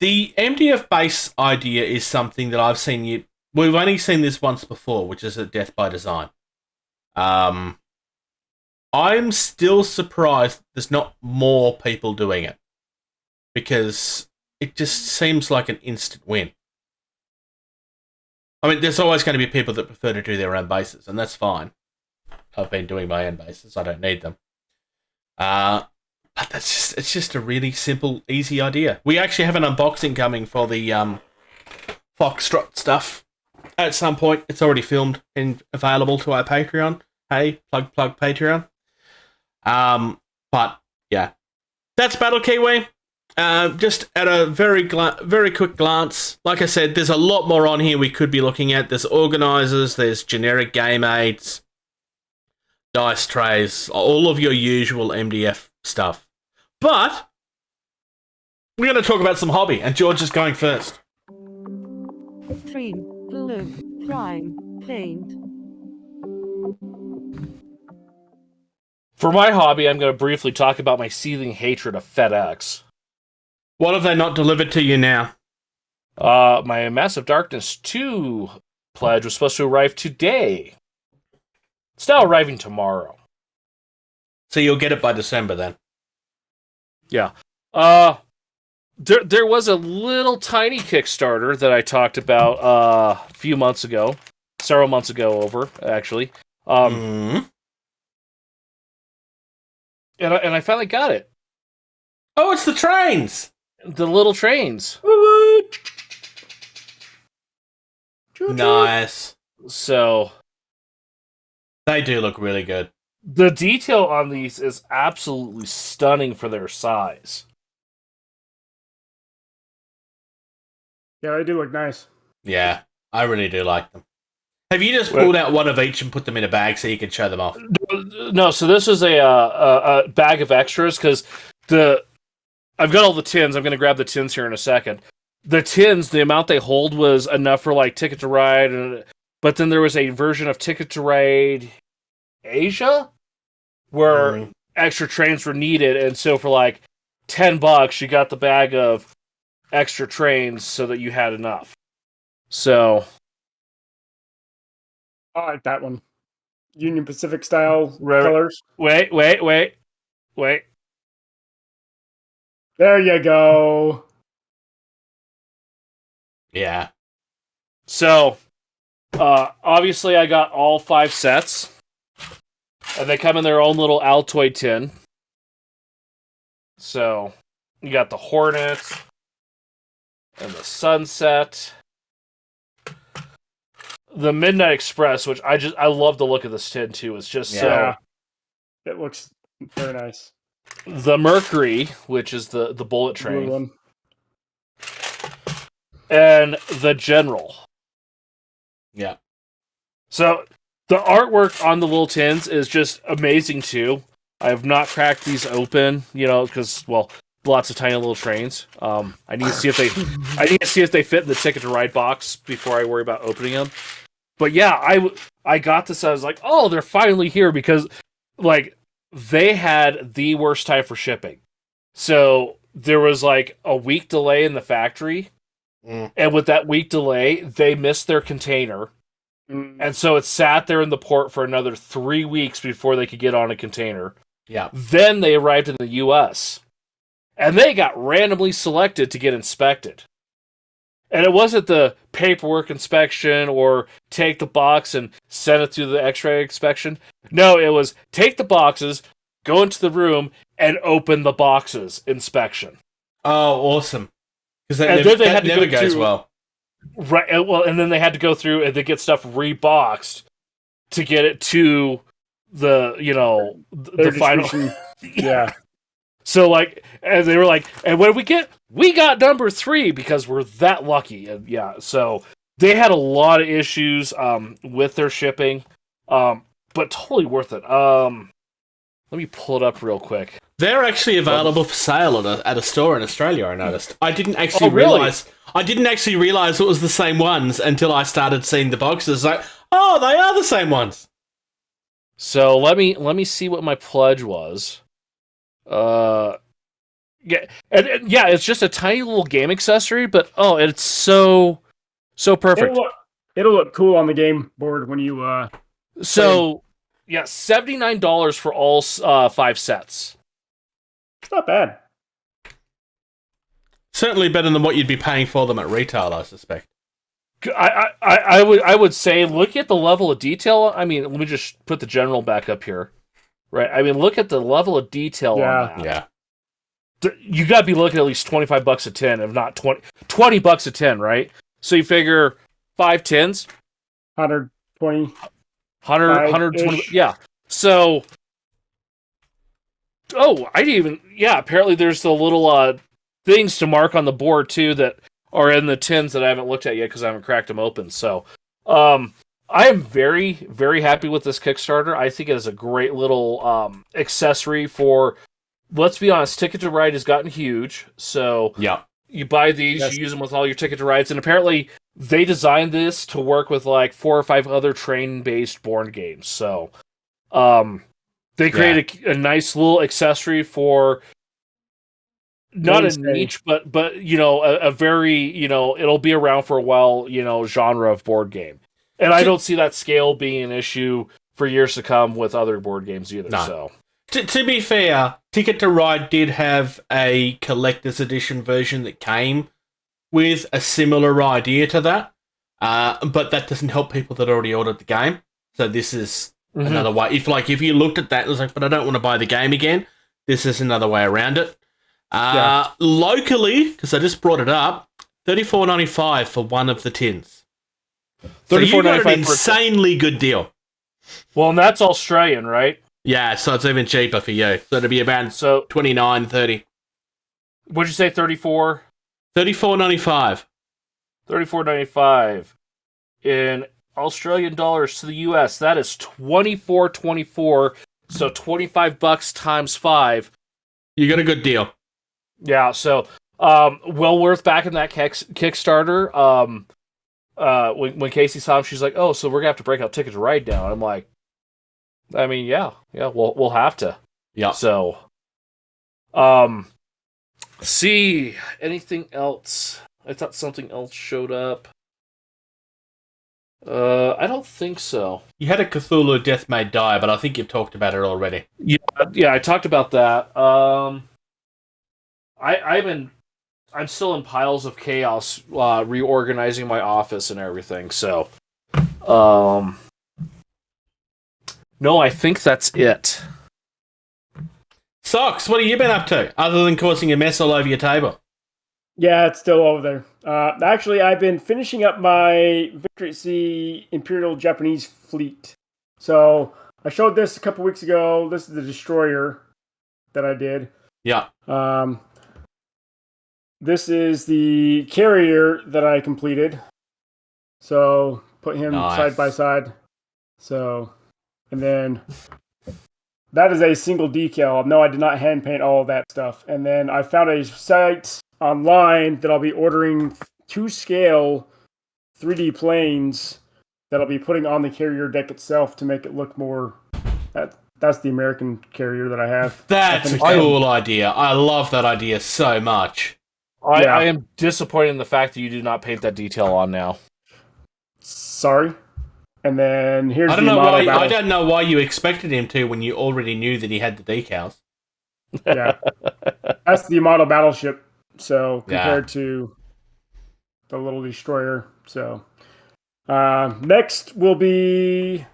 The MDF base idea is something that I've seen we've only seen this once before, which is at Death by Design. I'm still surprised there's not more people doing it, because it just seems like an instant win. I mean, there's always going to be people that prefer to do their own bases, and that's fine. I've been doing my own bases. I don't need them. But it's just a really simple, easy idea. We actually have an unboxing coming for the Foxtrot stuff at some point. It's already filmed and available to our Patreon. Hey, plug Patreon. But yeah, that's Battle Kiwi. Just at a very quick glance, like I said, there's a lot more on here we could be looking at. There's organisers, there's generic game aids, dice trays, all of your usual MDF stuff. But we're going to talk about some hobby, and George is going first. Cream, blue, prime, paint. For my hobby, I'm going to briefly talk about my seething hatred of FedEx. What have they not delivered to you now? My Massive Darkness 2 pledge was supposed to arrive today. It's now arriving tomorrow. So you'll get it by December then? Yeah. There was a little tiny Kickstarter that I talked about a few months ago. Several months ago actually. And I finally got it. Oh, it's the trains! The little trains. Nice. So they do look really good. The detail on these is absolutely stunning for their size. Yeah, they do look nice. Yeah, I really do like them. Have you just pulled out one of each and put them in a bag so you can show them off? No, so this is a bag of extras because I've got all the tins. I'm going to grab the tins here in a second. The tins, the amount they hold was enough for like Ticket to Ride, but then there was a version of Ticket to Ride Asia where extra trains were needed, and so for like $10, you got the bag of extra trains so that you had enough. So I like that one. Union Pacific style colors. Wait. There you go. Yeah. So, obviously I got all 5 sets. And they come in their own little Altoid tin. So, you got the Hornet and the Sunset. The Midnight Express, which I love the look of this tin too. It's just so... It looks very nice. The Mercury, which is the bullet train. Blue one. And the General. Yeah. So, the artwork on the little tins is just amazing too. I have not cracked these open, because, lots of tiny little trains. I need to see if they fit in the Ticket to Ride box before I worry about opening them. But yeah, I got this. I was like, oh, they're finally here because, they had the worst time for shipping. So there was a week delay in the factory, and with that week delay, they missed their container, and so it sat there in the port for another 3 weeks before they could get on a container. Yeah. Then they arrived in the U.S. and they got randomly selected to get inspected. And it wasn't the paperwork inspection or take the box and send it through the X-ray inspection. No, it was take the boxes, go into the room, and open the boxes inspection. Oh, awesome. Because that never goes well. Right. Well, and then they had to go through and they get stuff reboxed to get it to the final. Yeah. So and they were like, and what did we get? We got number 3 because we're that lucky. And yeah, so they had a lot of issues with their shipping, but totally worth it. Let me pull it up real quick. They're actually available for sale at a store in Australia. I noticed. I didn't actually realize it was the same ones until I started seeing the boxes. They are the same ones. So let me see what my pledge was. Yeah, and it's just a tiny little game accessory, but it's so perfect. It'll look cool on the game board when you. So yeah, $79 for all 5 sets. It's not bad. Certainly better than what you'd be paying for them at retail, I suspect. I would say look at the level of detail. I mean, let me just put the General back up here. Right. I mean, look at the level of detail on that. Yeah. You got to be looking at least $25 a tin, if not $20 a tin, right? So you figure 5 tins, 120. 120. Yeah. So, I didn't even. Yeah, apparently there's the little things to mark on the board too that are in the tins that I haven't looked at yet because I haven't cracked them open. So, I am very, very happy with this Kickstarter. I think it is a great little accessory for. Let's be honest, Ticket to Ride has gotten huge. So, yeah, you buy these, you use them with all your Ticket to Rides, and apparently they designed this to work with like 4 or 5 other train-based board games. So, they created a nice little accessory for not a niche, but a very it'll be around for a while genre of board game. And I don't see that scale being an issue for years to come with other board games either. No. So, to be fair, Ticket to Ride did have a collector's edition version that came with a similar idea to that, but that doesn't help people that already ordered the game. So this is another way. If you looked at that, it was like, but I don't want to buy the game again. This is another way around it. Locally, because I just brought it up, $34.95 for one of the tins. So you got an insanely good deal. Well, and that's Australian, right? Yeah, so it's even cheaper for you. So it'll be about $29.30. What'd you say, 34? $34.95. $34.95 in Australian dollars to the US. That is $24.24. So $25 times 5. You got a good deal. Yeah. So, well worth backing that Kickstarter. When Casey saw him, she's like, "Oh, so we're gonna have to break out Ticket to Ride now." I'm like, I mean, yeah, we'll have to. Yeah. So, see anything else? I thought something else showed up. I don't think so. You had a Cthulhu Death May Die, but I think you've talked about it already. Yeah, I talked about that. I'm still in piles of chaos, reorganizing my office and everything. So, no, I think that's it. Socks, what have you been up to, other than causing a mess all over your table? Yeah, it's still over there. Actually, I've been finishing up my Victory at Sea Imperial Japanese fleet. So, I showed this a couple weeks ago. This is the destroyer that I did. Yeah. This is the carrier that I completed. So, put him side by side. So, and then that is a single decal. No, I did not hand paint all of that stuff. And then I found a site online that I'll be ordering 2-scale 3D planes that I'll be putting on the carrier deck itself to make it look more. That's the American carrier that I have. That's a cool idea. I love that idea so much. I am disappointed in the fact that you did not paint that detail on now. Sorry. And then here's I don't know why you expected him to when you already knew that he had the decals. Yeah. That's the model battleship. So compared to the little destroyer. So next will be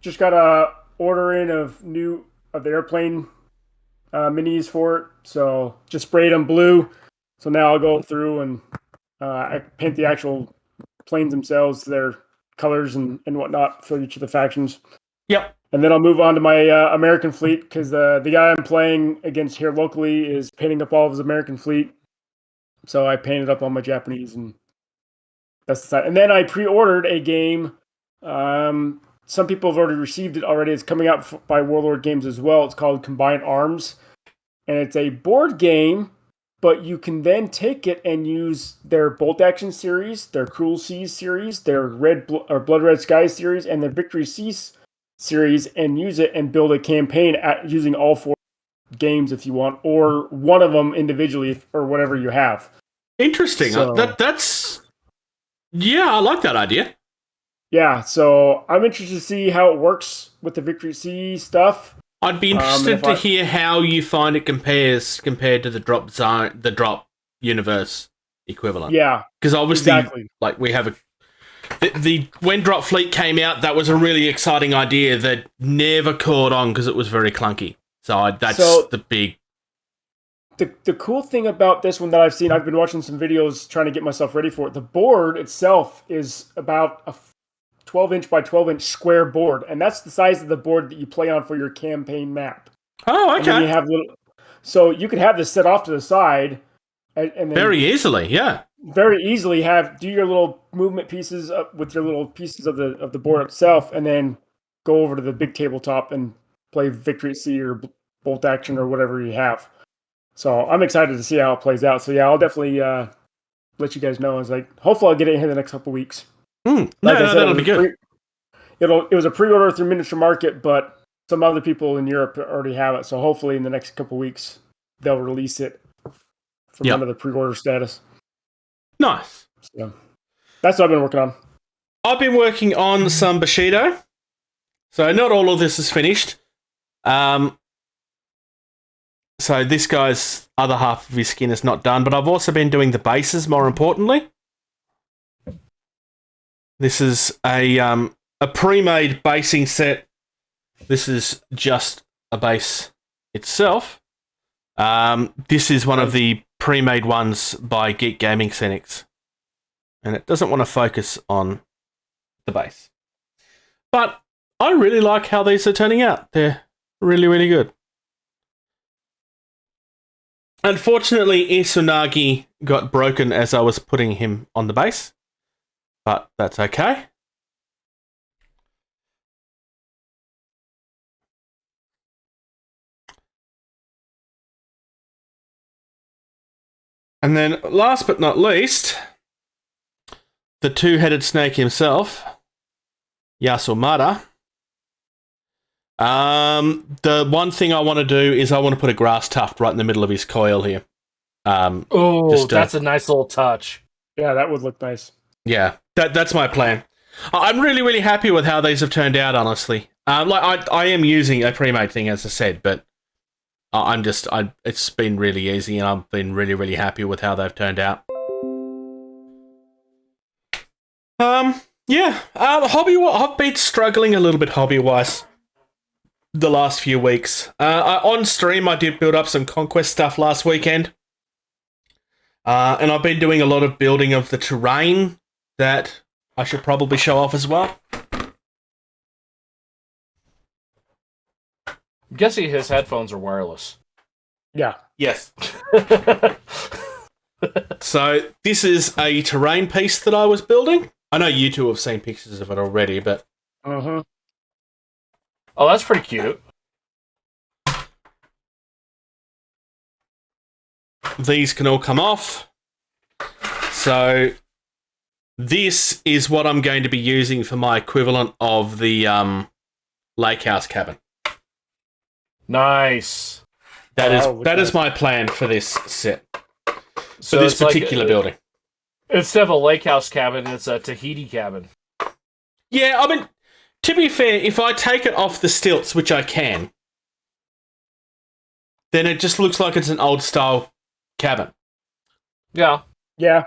just got a order in of the airplane minis for it. So just sprayed them blue. So now I'll go through and I paint the actual planes themselves, their colors and whatnot for each of the factions. Yep. And then I'll move on to my American fleet because the guy I'm playing against here locally is painting up all of his American fleet. So I painted up all my Japanese, and that's the side. And then I pre-ordered a game. Some people have already received it already. It's coming out by Warlord Games as well. It's called Combined Arms. And it's a board game, but you can then take it and use their Bolt Action series, their Cruel Seas series, their Blood Red Skies series, and their Victory Seas series and use it and build a campaign using all 4 games if you want, or one of them individually, or whatever you have. Interesting. So, that's I like that idea. Yeah, so I'm interested to see how it works with the Victory Sea stuff. I'd be interested to hear how you find it compared to the drop universe equivalent. Yeah, because obviously, exactly. Like we have when Drop Fleet came out, that was a really exciting idea that never caught on because it was very clunky. So that's the big. The cool thing about this one that I've seen, I've been watching some videos trying to get myself ready for it. The board itself is about a 12-inch by 12-inch square board, and that's the size of the board that you play on for your campaign map. Oh, And then okay. you have so you could have this set off to the side, and then Very easily, yeah. very easily do your little movement pieces up with your little pieces of the board itself, and then go over to the big tabletop and play Victory at Sea or Bolt Action or whatever you have. So I'm excited to see how it plays out. So yeah, I'll definitely let you guys know. It's like hopefully I'll get it in here the next couple weeks. No, that'll be good. It was a pre-order through Miniature Market, but some other people in Europe already have it. So hopefully in the next couple weeks they'll release it from under the pre-order status. Nice. So that's what I've been working on. I've been working on some Bushido. So not all of this is finished. So this guy's other half of his skin is not done, but I've also been doing the bases, more importantly. This is a pre-made basing set. This is just a base itself. This is one of the pre-made ones by Uk Games Expo. And it doesn't want to focus on the base. But I really like how these are turning out. They're really, really good. Unfortunately, Isunagi got broken as I was putting him on the base, but that's okay. And then, last but not least, the two-headed snake himself, Yasumada. The one thing I want to do is I want to put a grass tuft right in the middle of his coil here. That's a nice little touch. Yeah, that would look nice. Yeah, that's my plan. I'm really, really happy with how these have turned out, honestly. I am using a pre-made thing, as I said, but it's been really easy, and I've been really, really happy with how they've turned out. I've been struggling a little bit hobby-wise the last few weeks. On stream, I did build up some Conquest stuff last weekend. And I've been doing a lot of building of the terrain that I should probably show off as well. I'm guessing his headphones are wireless. Yeah. Yes. So, this is a terrain piece that I was building. I know you two have seen pictures of it already, but... Uh-huh. Oh, that's pretty cute. These can all come off. So, this is what I'm going to be using for my equivalent of the lake house cabin. Nice. That is my plan for this set. So for this particular building. Instead of a lake house cabin, it's a Tahiti cabin. Yeah, I mean, to be fair, if I take it off the stilts, which I can, then it just looks like it's an old style cabin. Yeah. Yeah.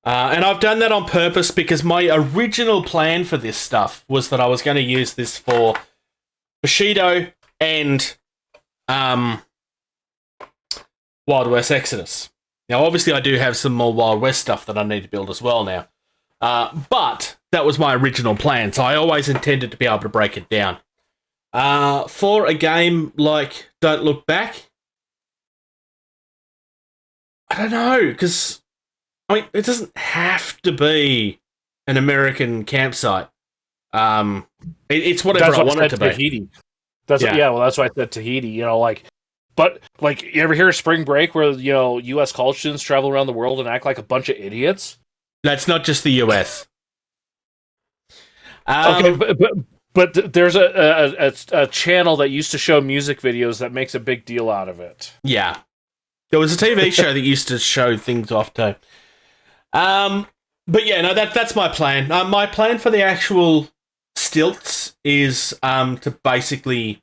And I've done that on purpose because my original plan for this stuff was that I was going to use this for Bushido and Wild West Exodus. Now, obviously, I do have some more Wild West stuff that I need to build as well now. But that was my original plan, so I always intended to be able to break it down. For a game like Don't Look Back, I don't know, because I mean, it doesn't have to be an American campsite. It's whatever I want it to be. Tahiti. That's why I said Tahiti. You know, but you ever hear of Spring Break, where U.S. college students travel around the world and act like a bunch of idiots? That's not just the U.S. Okay, but there's a channel that used to show music videos that makes a big deal out of it. Yeah, there was a TV show that used to show things off too. But yeah, no, that's my plan. My plan for the actual stilts is to basically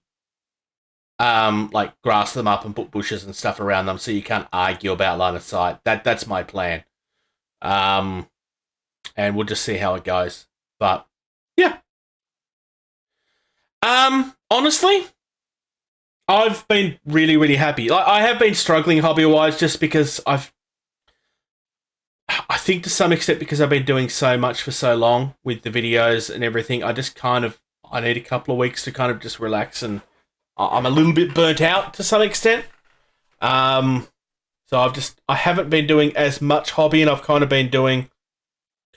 grass them up and put bushes and stuff around them so you can't argue about line of sight. That's my plan. And we'll just see how it goes. But yeah. Honestly, I've been really, really happy. Like, I have been struggling hobby-wise just because I think to some extent because I've been doing so much for so long with the videos and everything, I need a couple of weeks to kind of just relax, and I'm a little bit burnt out to some extent. So I haven't been doing as much hobby, and I've kind of been doing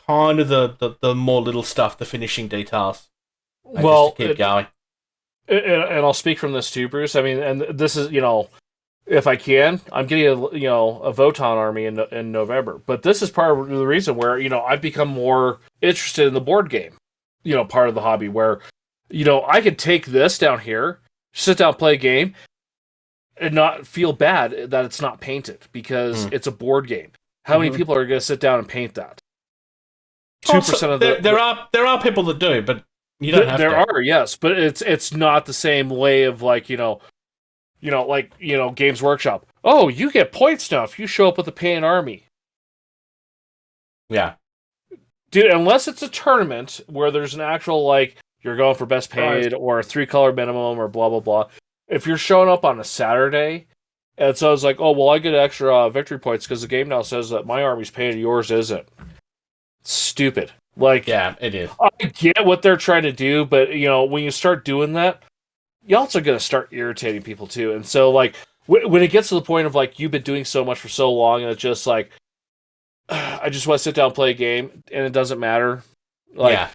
kind of the more little stuff, the finishing details. Well, just to keep going. And I'll speak from this too, Bruce. I mean, and this is, if I can, I'm getting a Voton army in November. But this is part of the reason where, I've become more interested in the board game, part of the hobby where, I could take this down here, sit down, play a game, and not feel bad that it's not painted because it's a board game. How many people are going to sit down and paint that? 2% of the... There are people that do, but you don't have to. There are, yes, but it's not the same way of Games Workshop. Oh, you get points now if you show up with a painted army. Yeah. Dude, unless it's a tournament where there's an actual, you're going for best painted or a 3-color minimum or blah, blah, blah. If you're showing up on a Saturday, and so it's like, oh, well, I get extra victory points because the game now says that my army's painted, yours isn't. Stupid. Yeah, it is. I get what they're trying to do, but, when you start doing that, you're also going to start irritating people, too. And so, when it gets to the point of, you've been doing so much for so long, and it's just I just want to sit down and play a game, and it doesn't matter. Yeah.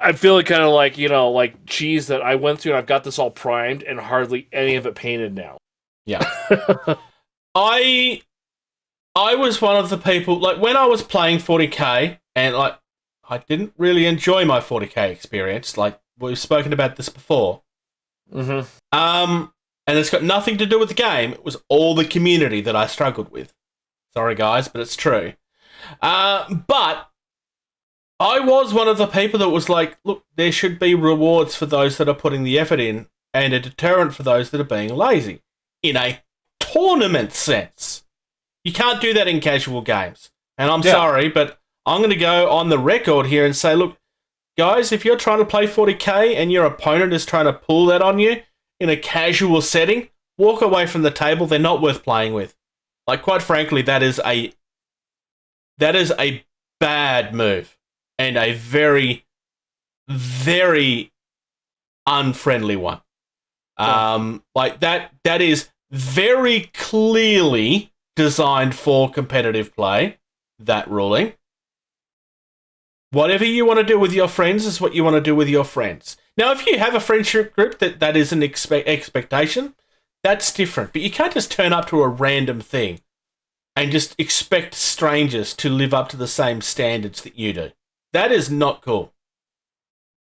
I'm feeling kind of like cheese that I went through, and I've got this all primed, and hardly any of it painted now. Yeah. I was one of the people, when I was playing 40k, and, I didn't really enjoy my 40k experience. We've spoken about this before. Mm-hmm. And it's got nothing to do with the game. It was all the community that I struggled with. Sorry, guys, but it's true. But I was one of the people that was like, look, there should be rewards for those that are putting the effort in and a deterrent for those that are being lazy. In a tournament sense. You can't do that in casual games. And I'm sorry, but I'm going to go on the record here and say, look, guys, if you're trying to play 40k and your opponent is trying to pull that on you in a casual setting, walk away from the table. They're not worth playing with. Quite frankly, that is a bad move and a very, very unfriendly one. That is very clearly designed for competitive play, that ruling. Whatever you want to do with your friends is what you want to do with your friends. Now, if you have a friendship group that is an expectation, that's different. But you can't just turn up to a random thing and just expect strangers to live up to the same standards that you do. That is not cool.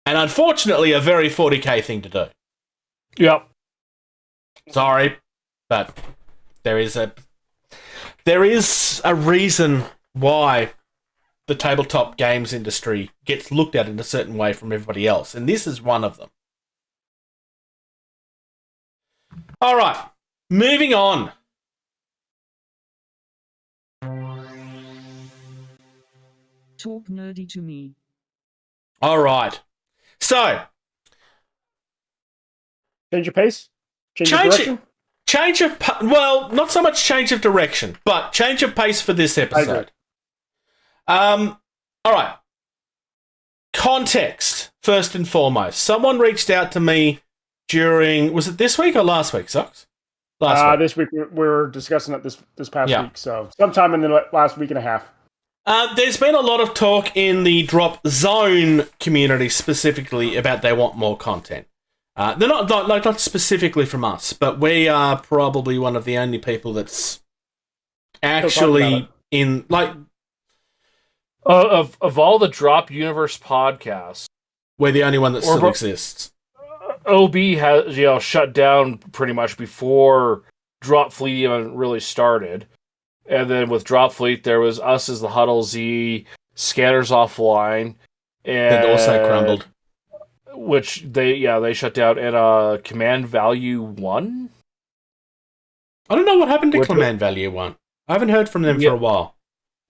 And unfortunately, a very 40k thing to do. Yep. Sorry, but there is a reason why the tabletop games industry gets looked at in a certain way from everybody else, and this is one of them. All right, moving on. Talk nerdy to me. All right, so Change of pace? Change of direction? Not so much change of direction, but change of pace for this episode. All right. Context, first and foremost. Someone reached out to me was it this week or last week, Socks? Last week. This week we were discussing it this past week, so sometime in the last week and a half. There's been a lot of talk in the Drop Zone community specifically about they want more content. They're not specifically from us, but we are probably one of the only people that's actually in of all the Drop Universe podcasts, we're the only one that still exists. OB has shut down pretty much before Drop Fleet even really started, and then with Drop Fleet there was us as the Huddle Z, Scanners Offline, and also crumbled. Which they shut down, and Command Value 1? I don't know what happened to Command Value 1. I haven't heard from them for a while.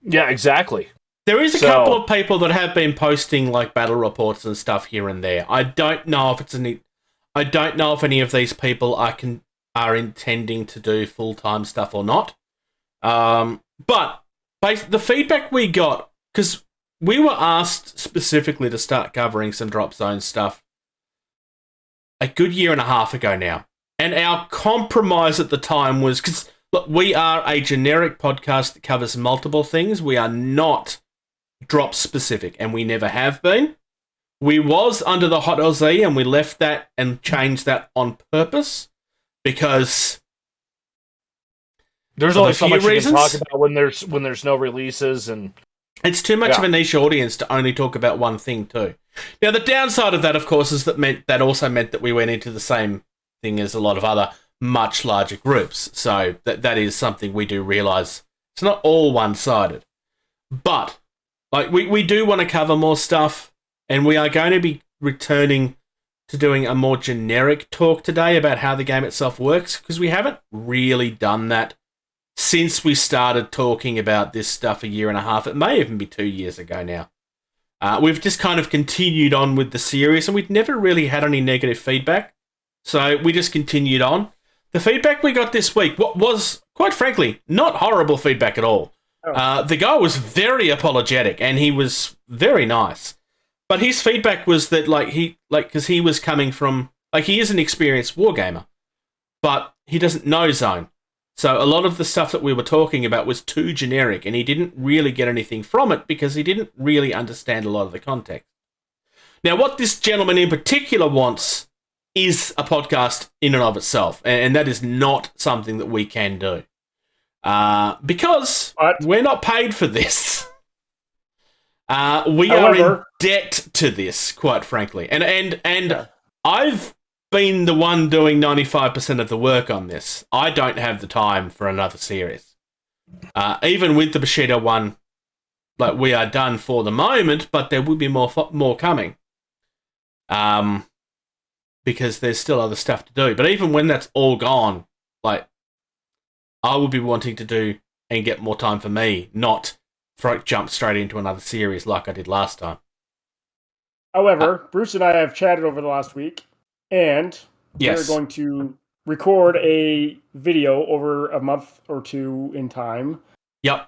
Yeah, exactly. There is a couple of people that have been posting battle reports and stuff here and there. I don't know if it's I don't know if any of these people are intending to do full-time stuff or not. But the feedback we got, because we were asked specifically to start covering some Drop Zone stuff a good year and a half ago now. And our compromise at the time was, because look, we are a generic podcast that covers multiple things. We are not drop specific, and we never have been. We was under the Hot LZ, and we left that and changed that on purpose because there's only so much you can talk about when there's no releases, and it's too much of a niche audience to only talk about one thing too. Now, the downside of that, of course, is that also meant that we went into the same thing as a lot of other much larger groups. So that is something we do realise. It's not all one-sided. But like we do want to cover more stuff, and we are going to be returning to doing a more generic talk today about how the game itself works, because we haven't really done that since we started talking about this stuff a year and a half. It may even be 2 years ago now. We've just kind of continued on with the series, and we'd never really had any negative feedback. So we just continued on. The feedback we got this week was, quite frankly, not horrible feedback at all. The guy was very apologetic, and he was very nice. But his feedback was that, because he was coming from, he is an experienced wargamer, but he doesn't know Zone. So a lot of the stuff that we were talking about was too generic, and he didn't really get anything from it because he didn't really understand a lot of the context. Now, what this gentleman in particular wants is a podcast in and of itself, and that is not something that we can do. Because we're not paid for this. We are in debt to this, quite frankly. And I've been the one doing 95% of the work on this. I don't have the time for another series. Even with the Bushido one, we are done for the moment, but there will be more coming. Because there's still other stuff to do. But even when that's all gone, I will be wanting to do and get more time for me, not jump straight into another series like I did last time. However, Bruce and I have chatted over the last week, and we're going to record a video over a month or two in time. Yep.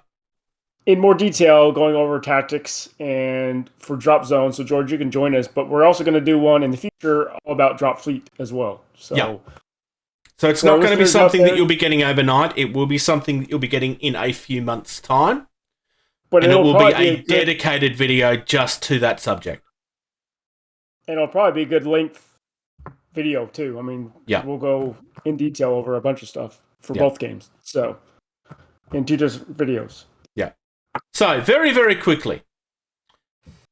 In more detail, going over tactics and for Drop Zone. So, George, you can join us, but we're also going to do one in the future all about Drop Fleet as well. So, So it's not going to be something that you'll be getting overnight. It will be something that you'll be getting in a few months' time. And it will be a dedicated video just to that subject. And it'll probably be a good length video, too. I mean, we'll go in detail over a bunch of stuff for both games. So, in 2 different videos. Yeah. So, very, very quickly.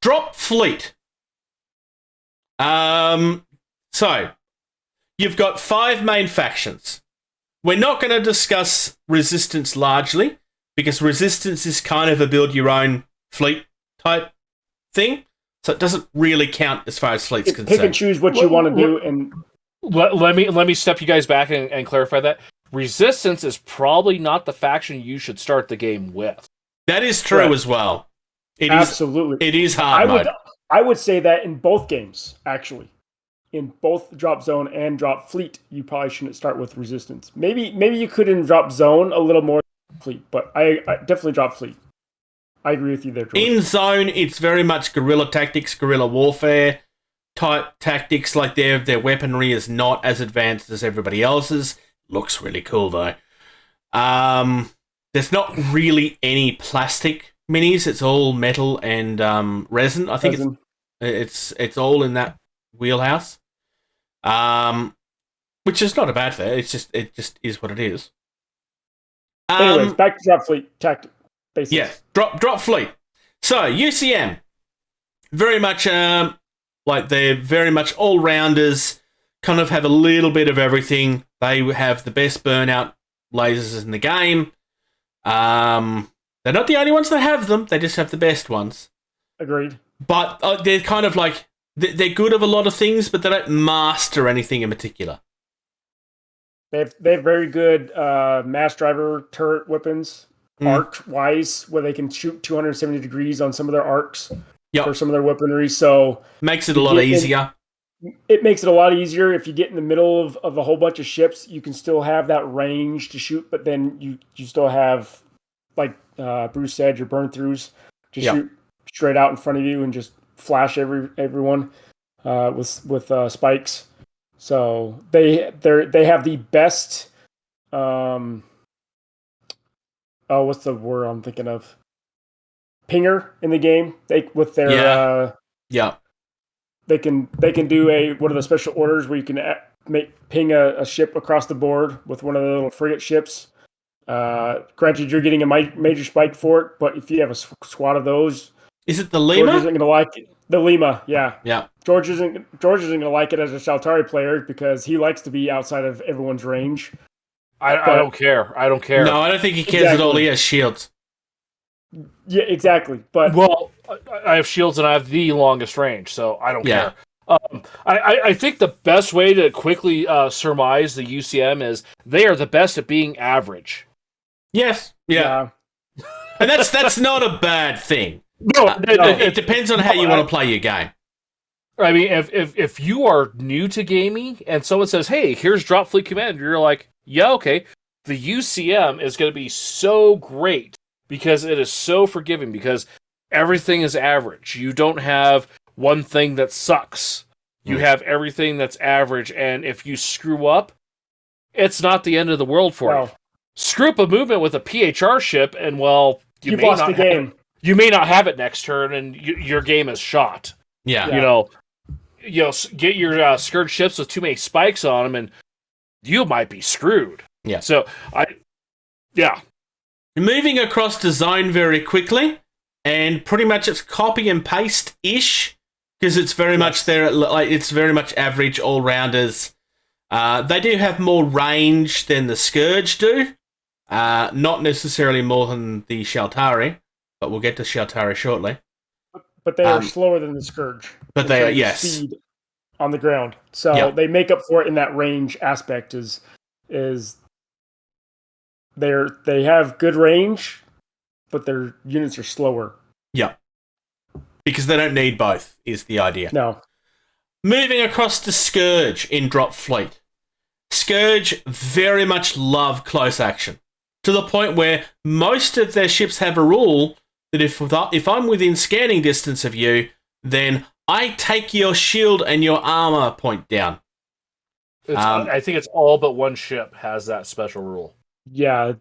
Drop Fleet. So, you've got 5 main factions. We're not going to discuss Resistance largely, because Resistance is kind of a build-your-own fleet type thing, so it doesn't really count as far as fleet's concerned. Pick and choose what you want to do. And let me step you guys back and clarify that. Resistance is probably not the faction you should start the game with. That is true as well. Absolutely. It is hard mode. I would say that in both games, actually. In both Drop Zone and Drop Fleet, you probably shouldn't start with Resistance. Maybe you could in Drop Zone a little more Fleet, but I definitely Drop Fleet. I agree with you there, George. In Zone, it's very much guerrilla tactics, guerrilla warfare type tactics. Their weaponry is not as advanced as everybody else's. Looks really cool though. There's not really any plastic minis. It's all metal and resin. I think it's all in that wheelhouse. Which is not a bad thing. It just is what it is. Anyways, back to Drop Fleet tactic basics. Yeah, drop Fleet. So UCM, very much they're very much all rounders. Kind of have a little bit of everything. They have the best burnout lasers in the game. They're not the only ones that have them. They just have the best ones. Agreed. But they're kind of they're good at a lot of things, but they don't master anything in particular. They have very good mass driver turret weapons, arc-wise, where they can shoot 270 degrees on some of their arcs for some of their weaponry. So makes it a lot easier. it makes it a lot easier if you get in the middle of a whole bunch of ships. You can still have that range to shoot, but then you still have, like Bruce said, your burn throughs to shoot straight out in front of you and just flash everyone with spikes. So they have the best. What's the word I'm thinking of? Pinger in the game. They can do one of the special orders where you can ping a ship across the board with one of the little frigate ships. Granted, you're getting a major spike for it, but if you have a squad of those, is it the Lima? George isn't going to like it. The Lima, yeah. George isn't going to like it as a Shaltari player because he likes to be outside of everyone's range. I don't care. No, I don't think he cares at all. He has shields. Yeah, exactly. But I have shields and I have the longest range, so I don't care. I think the best way to quickly surmise the UCM is they are the best at being average. Yes. Yeah. And that's not a bad thing. No, it depends on how you want to play your game. I mean, if you are new to gaming and someone says, "Hey, here's Drop Fleet Commander," you're like, "Yeah, okay." The UCM is going to be so great because it is so forgiving because everything is average. You don't have one thing that sucks. You have everything that's average, and if you screw up, it's not the end of the world for you. Screw up a movement with a PHR ship, and you've lost the game. You may not have it next turn, and your game is shot. Yeah. Get your Scourge ships with too many spikes on them, and you might be screwed. Yeah. So moving across to zone very quickly, and pretty much it's copy and paste ish because it's very much there. It's very much average all rounders. They do have more range than the Scourge do, not necessarily more than the Shaltari, but we'll get to Shaltari shortly. But they are slower than the Scourge. But they are speed on the ground, so they make up for it in that range aspect. Is they have good range, but their units are slower. Yeah, because they don't need both. Is the idea? No. Moving across to Scourge in Drop Fleet. Scourge very much love close action to the point where most of their ships have a rule that if I'm within scanning distance of you, then I take your shield and your armor point down. I think it's all but one ship has that special rule. Yeah.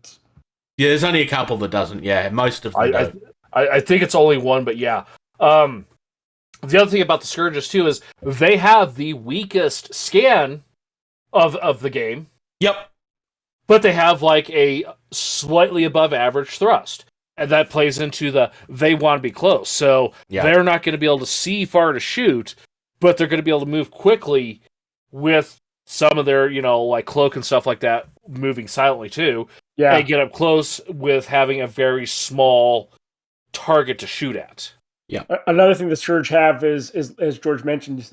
There's only a couple that doesn't. Yeah, most of them don't. I think it's only one, but yeah. The other thing about the Scourges, too, is they have the weakest scan of the game. Yep. But they have, like, a slightly above average thrust. And that plays into they want to be close. So they're not going to be able to see far to shoot, but they're going to be able to move quickly with some of their, like cloak and stuff like that, moving silently too. Yeah. And get up close with having a very small target to shoot at. Yeah. Another thing the Scourge have is as George mentioned,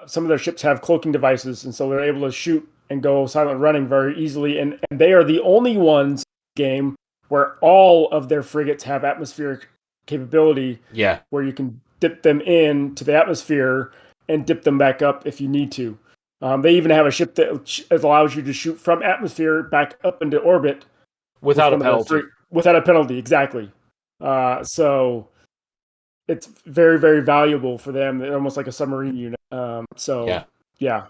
some of their ships have cloaking devices, and so they're able to shoot and go silent running very easily. And they are the only ones in the game where all of their frigates have atmospheric capability. Yeah. Where you can dip them into the atmosphere and dip them back up if you need to. They even have a ship that allows you to shoot from atmosphere back up into orbit without a penalty. Without a penalty, exactly. So it's very, very valuable for them. They're almost like a submarine unit. Yeah.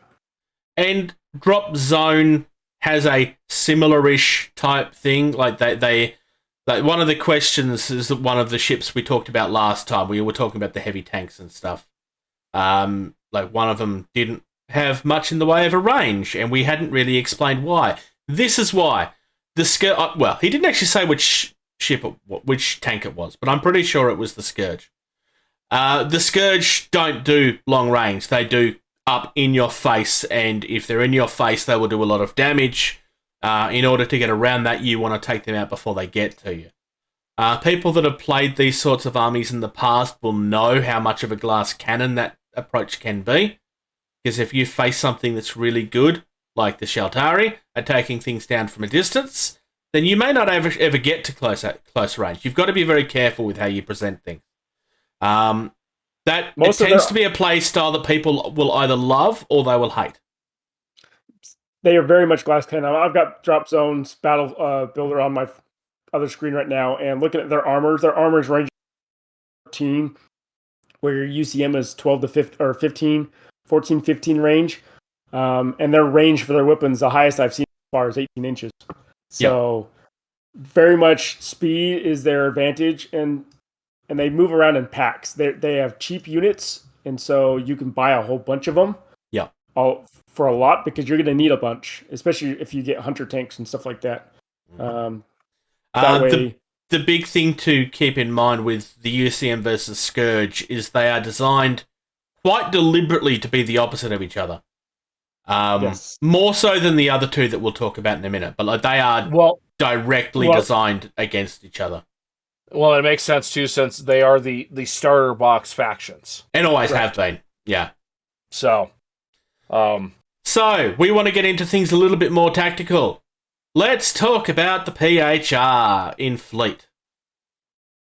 And Drop Zone has a similar-ish type thing. Like they one of the questions is that one of the ships we talked about last time. We were talking about the heavy tanks and stuff. Like one of them didn't have much in the way of a range, and we hadn't really explained why. This is why. The Scourge. Well, he didn't actually say which tank it was, but I'm pretty sure it was the Scourge. The Scourge don't do long range. They do up in your face, and if they're in your face, they will do a lot of damage. In order to get around that, you want to take them out before they get to you. People that have played these sorts of armies in the past will know how much of a glass cannon that approach can be. Because if you face something that's really good, like the Shaltari, at taking things down from a distance, then you may not ever get to close range. You've got to be very careful with how you present things. That Most it of tends their- to be a play style that people will either love or they will hate. They are very much glass cannon. I've got Drop Zone's Battle Builder on my other screen right now, and looking at their armors range 14, where your UCM is 12 to 15 or 15, 14, 15 range, and their range for their weapons, the highest I've seen so far is 18 inches. So very much speed is their advantage, and they move around in packs. They have cheap units, and so you can buy a whole bunch of them. Yeah. For a lot, because you're going to need a bunch, especially if you get hunter tanks and stuff like that. The big thing to keep in mind with the UCM versus Scourge is they are designed quite deliberately to be the opposite of each other. Yes. More so than the other two that we'll talk about in a minute, but like they are directly designed against each other. Well, it makes sense too, since they are the starter box factions, and always have been. Yeah. So we want to get into things a little bit more tactical. Let's talk about the PHR in Fleet.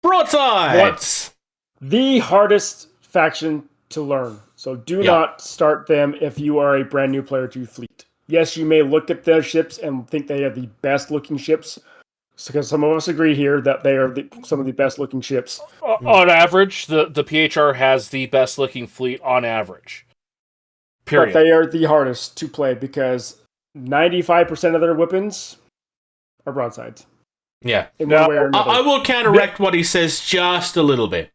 Broadsides! The hardest faction to learn. So do not start them if you are a brand new player to Fleet. Yes, you may look at their ships and think they are the best looking ships, because some of us agree here that they are some of the best looking ships. On average, the PHR has the best looking fleet on average. Period. But they are the hardest to play because 95% of their weapons are broadsides. Yeah. I will counteract what he says just a little bit.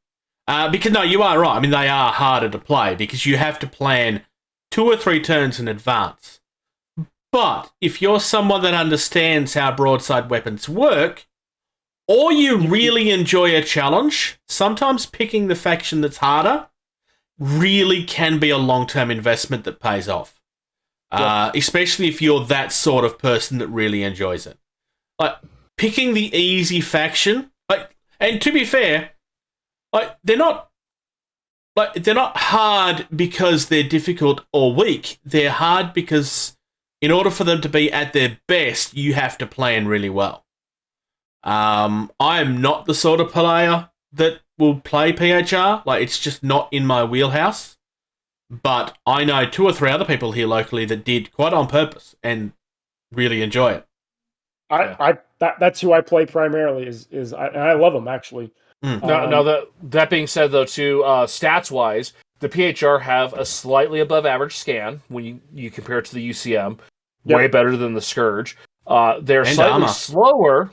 Because, no, you are right. I mean, they are harder to play because you have to plan 2 or 3 turns in advance. But if you're someone that understands how broadside weapons work, or you really enjoy a challenge, sometimes picking the faction that's harder really can be a long-term investment that pays off. Especially if you're that sort of person that really enjoys it. Like, picking the easy faction, and to be fair, they're not hard because they're difficult or weak. They're hard because in order for them to be at their best, you have to plan really well. I am not the sort of player that will play PHR. It's just not in my wheelhouse. But I know 2 or 3 other people here locally that did quite on purpose and really enjoy it. That's who I play primarily. And I love them actually. Now that being said, though, too, stats wise, the PHR have a slightly above average scan when you compare it to the UCM. Way better than the Scourge. They're slightly slower.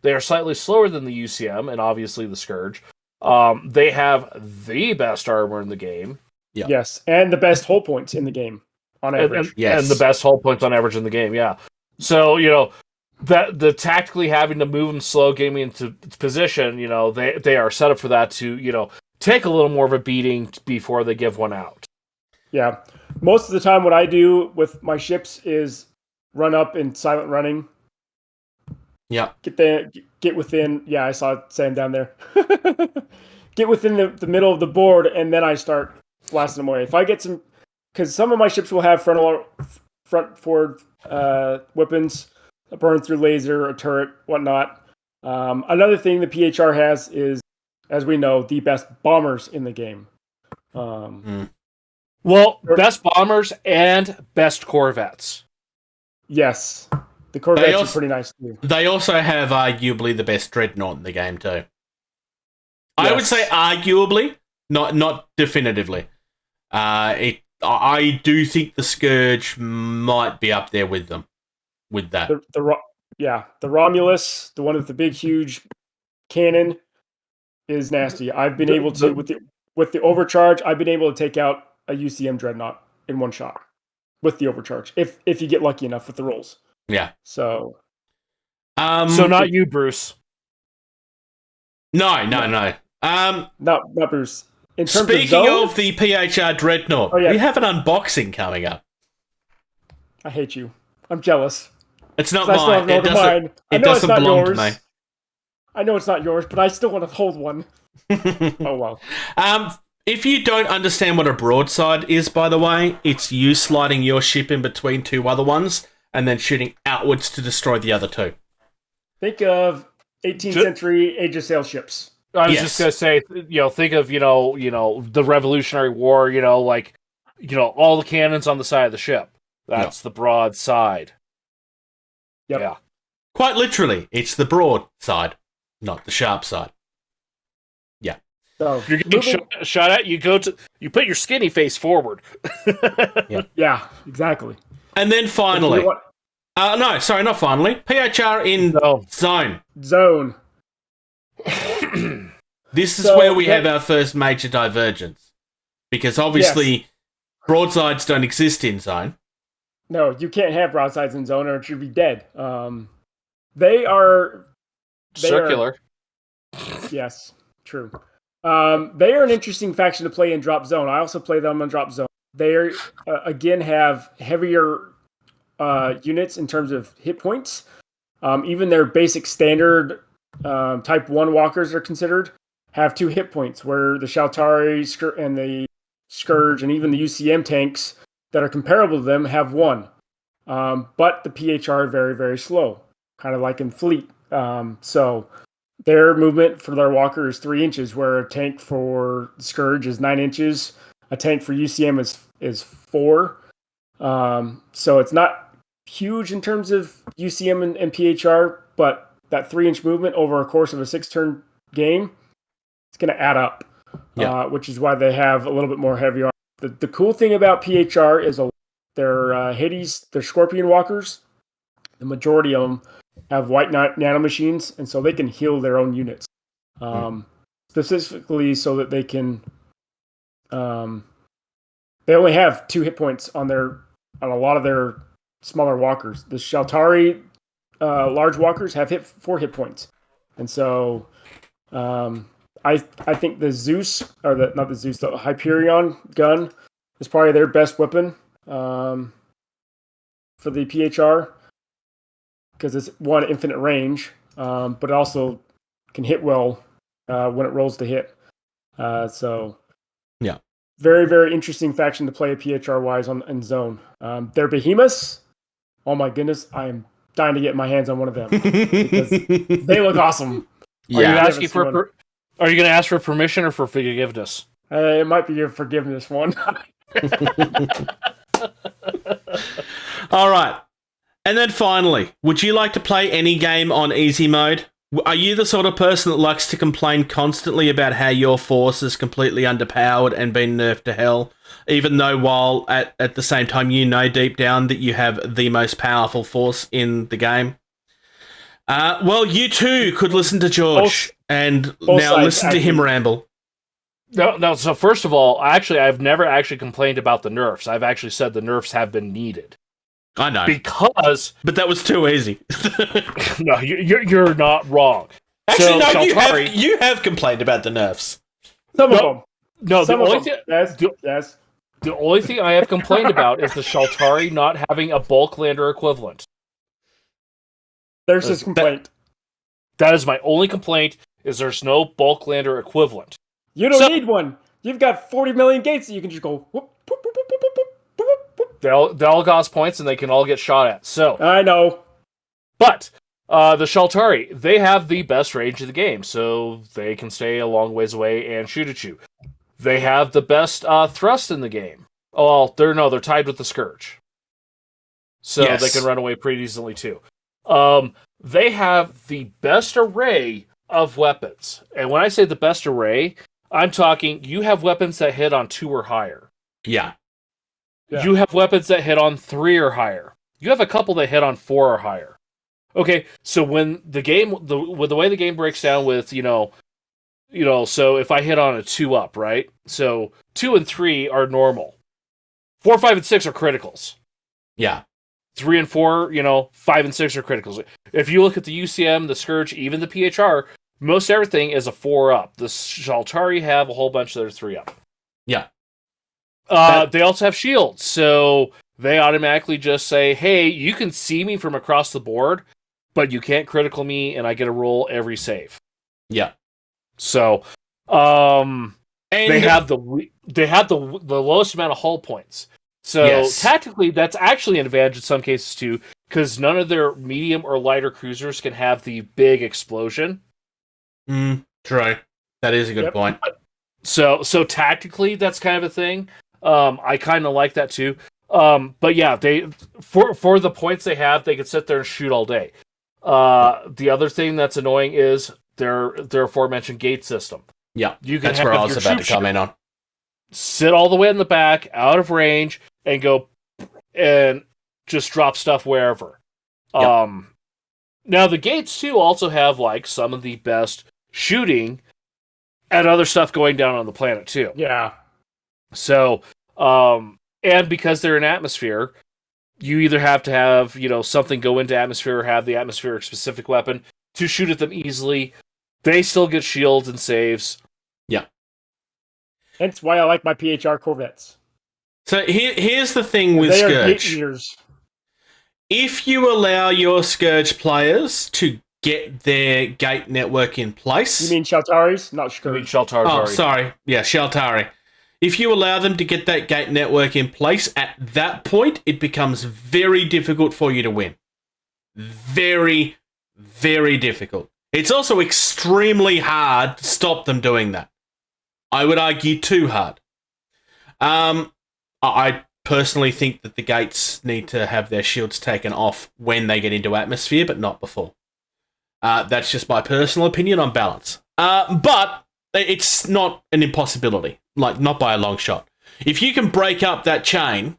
They are slightly slower than the UCM and obviously the Scourge. They have the best armor in the game. Yep. Yes, and the best hull points in the game on average. And the best hull points on average in the game. Yeah. So that the tactically having to move them slow, getting into position, they are set up for that to take a little more of a beating before they give one out. Yeah, most of the time, what I do with my ships is run up in silent running. Yeah. Get within. Yeah, I saw Sam down there. Get within the middle of the board, and then I start blasting them away. If I get some, because some of my ships will have front forward weapons, a burn through laser, a turret, whatnot. Another thing the PHR has is, as we know, the best bombers in the game. Well, best bombers and best corvettes. Yes. The corvettes are pretty nice too. They also have arguably the best dreadnought in the game too. Yes. I would say arguably, not definitively. I do think the Scourge might be up there with them. With that. The Romulus, the one with the big huge cannon, is nasty. I've been able to with the overcharge, I've been able to take out a UCM dreadnought in one shot with the overcharge. If you get lucky enough with the rolls. Yeah. So not you, Bruce. No. Not Bruce. Speaking of the PHR dreadnought, we have an unboxing coming up. I hate you. I'm jealous. It's not mine. It doesn't belong to me. I know it's not yours, but I still want to hold one. Oh, wow. If you don't understand what a broadside is, by the way, it's you sliding your ship in between 2 other ones and then shooting outwards to destroy the other 2. Think of 18th century Age of Sail ships. I was just gonna say, think of the Revolutionary War. All the cannons on the side of the ship. That's the broad side. Yep. Yeah. Quite literally, it's the broad side, not the sharp side. Yeah. So you're getting shot at. You put your skinny face forward. Yeah, exactly. And then finally, no, sorry, not finally. PHR in Zone. Zone. This is where we have our first major divergence. Because obviously, broadsides don't exist in Zone. No, you can't have broadsides in Zone or it should be dead. They are... circular. Yes, true. They are an interesting faction to play in Drop Zone. I also play them on Drop Zone. They are, again, have heavier units in terms of hit points. Even their basic standard Type 1 walkers are considered have 2 hit points, where the Shaltari and the Scourge and even the UCM tanks that are comparable to them have 1. But the PHR are very, very slow, kind of like in Fleet. So their movement for their walker is 3 inches, where a tank for Scourge is 9 inches. A tank for UCM is 4. So it's not huge in terms of UCM and PHR, but that 3-inch movement over a course of a 6-turn game, it's going to add up, which is why they have a little bit more heavy armor. The cool thing about PHR is their Hades, their Scorpion walkers, the majority of them have white nanomachines, and so they can heal their own units. Specifically so that they can... they only have 2 hit points on a lot of their smaller walkers. The Shaltari large walkers have 4 hit points. And so... I think the Zeus, the Hyperion gun is probably their best weapon for the PHR, because it's infinite range, but it also can hit well when it rolls to hit. Very, very interesting faction to play a PHR wise in Zone. Their behemoths, oh my goodness, I am dying to get my hands on one of them because they look awesome. Are you going to ask for permission or for forgiveness? It might be a forgiveness one. All right. And then finally, would you like to play any game on easy mode? Are you the sort of person that likes to complain constantly about how your force is completely underpowered and been nerfed to hell, even though while at the same time you know deep down that you have the most powerful force in the game? Well, you too could listen to George and now listen to him ramble. No. So first of all, I've never actually complained about the nerfs. I've actually said the nerfs have been needed. I know, but that was too easy. No, you're not wrong. Actually, no, you have complained about the nerfs. Some of them. No, the only thing I have complained about is the Shaltari not having a bulk lander equivalent. There's his complaint. That is my only complaint, is there's no bulk lander equivalent. You don't need one. You've got 40 million gates that you can just go whoop, whoop, whoop, whoop, whoop, whoop. They all cost points and they can all get shot at. So I know. But the Shaltari, they have the best range of the game, so they can stay a long ways away and shoot at you. They have the best thrust in the game. Oh, they're tied with the Scourge. So they can run away pretty easily too. They have the best array of weapons. And when I say the best array, I'm talking you have weapons that hit on 2 or higher. Yeah. You have weapons that hit on 3 or higher. You have a couple that hit on 4 or higher. Okay, so when the game, with the way the game breaks down with, so if I hit on a 2 up, right? So 2 and 3 are normal. 4, 5, and 6 are criticals. Yeah. 3 and 4, 5 and 6 are criticals. If you look at the UCM, the Scourge, even the PHR, most everything is a 4 up. The Shaltari have a whole bunch that are 3 up. Yeah. They also have shields, so they automatically just say, hey, you can see me from across the board, but you can't critical me, and I get to roll every save. Yeah. So, they have the lowest amount of hull points. So tactically, that's actually an advantage in some cases too, because none of their medium or lighter cruisers can have the big explosion. True. That is a good point. So tactically, that's kind of a thing. I kind of like that too. But yeah, they for the points they have, they can sit there and shoot all day. The other thing that's annoying is their aforementioned gate system. Yeah, you can that's where I was about to comment on. Sit all the way in the back, out of range, and go and just drop stuff wherever. Yep. Now the gates too also have like some of the best shooting and other stuff going down on the planet too. Yeah. So, and because they're in atmosphere, you either have to have, something go into atmosphere or have the atmospheric specific weapon to shoot at them easily. They still get shields and saves. Yeah. Hence why I like my PHR Corvettes. So here's the thing with they are gate Scourge. eaters. If you allow your Scourge players to get their gate network in place... You mean Shaltaris? Not Scourge. You mean Shaltari. Oh, sorry. Yeah, Shaltari. If you allow them to get that gate network in place, at that point, it becomes very difficult for you to win. Very, very difficult. It's also extremely hard to stop them doing that. I would argue too hard. I personally think that the gates need to have their shields taken off when they get into atmosphere, but not before. That's just my personal opinion on balance. But it's not an impossibility, not by a long shot. If you can break up that chain,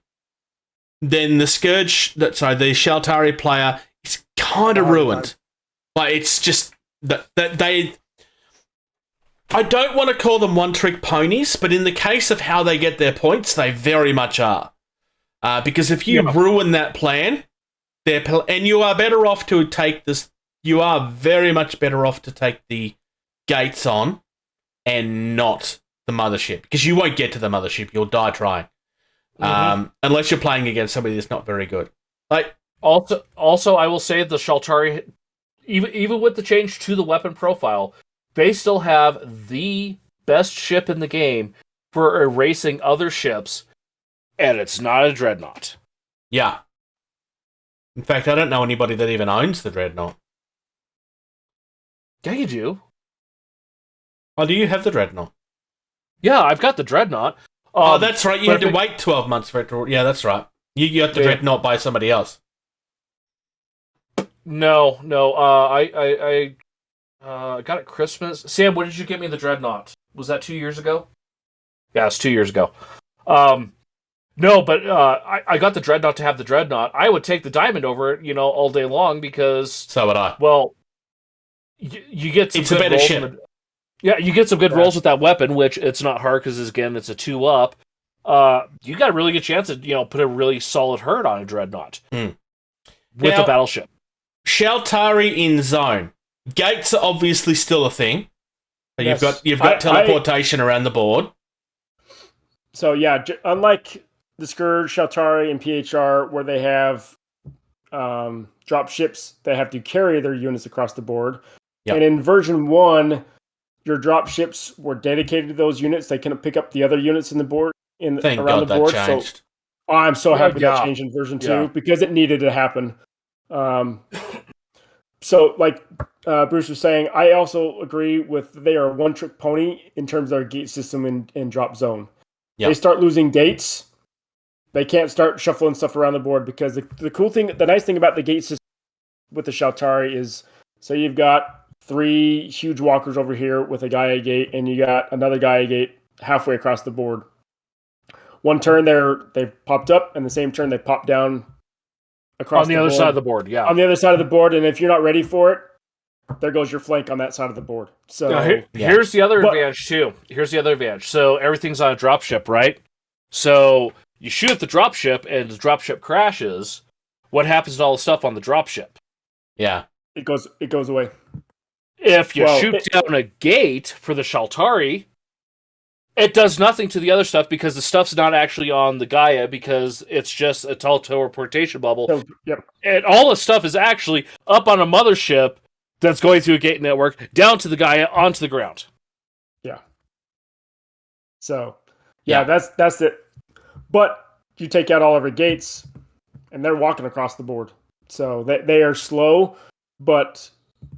then the the Shaltari player is kind of ruined. It's just that they... I don't want to call them one-trick ponies, but in the case of how they get their points, they very much are. Because if you ruin that plan, and you are better off to take this... You are very much better off to take the gates on and not the mothership. Because you won't get to the mothership. You'll die trying. Unless you're playing against somebody that's not very good. Also, I will say the Shaltari, even with the change to the weapon profile, they still have the best ship in the game for erasing other ships, and it's not a Dreadnought. Yeah. In fact, I don't know anybody that even owns the Dreadnought. Yeah, you do. Oh, do you have the Dreadnought? Yeah, I've got the Dreadnought. Oh, that's right. You had to wait 12 months for it to... Yeah, that's right. You got the Dreadnought by somebody else. No. I got it Christmas. Sam, when did you get me the Dreadnought? Was that 2 years ago? Yeah, it's 2 years ago. No, but I got the Dreadnought to have the Dreadnought. I would take the Diamond over it, all day long because... So would I. Well, you get some good better rolls. ship. You get some good rolls with that weapon, which it's not hard because, again, it's a 2-up. You got a really good chance to, put a really solid hurt on a Dreadnought. With a battleship. Shaltari in zone. Gates are obviously still a thing. You've got teleportation around the board. So yeah, unlike the Scourge, Shaltari, and PHR, where they have drop ships that have to carry their units across the board, and in version 1, your drop ships were dedicated to those units. They couldn't pick up the other units in the board around the board. So I'm so happy that changed in version 2 because it needed to happen. So, like Bruce was saying, I also agree with they are a one-trick pony in terms of their gate system and drop zone. Yep. They start losing gates. They can't start shuffling stuff around the board because the nice thing about the gate system with the Shaltari is, so you've got 3 huge walkers over here with a Gaia gate, and you got another Gaia gate halfway across the board. One turn they've popped up, and the same turn they pop down across on the other side of the board, yeah. On the other side of the board, and if you're not ready for it, there goes your flank on that side of the board. So here's the other advantage too. Here's the other advantage. So everything's on a dropship, right? So you shoot at the dropship, and the dropship crashes. What happens to all the stuff on the dropship? Yeah, it goes away. If you shoot down a gate for the Shaltari, it does nothing to the other stuff because the stuff's not actually on the Gaia because it's just a teleportation bubble. And all the stuff is actually up on a mothership that's going through a gate network, down to the Gaia, onto the ground. Yeah. So, that's it. But you take out all of your gates, and they're walking across the board. So they are slow, but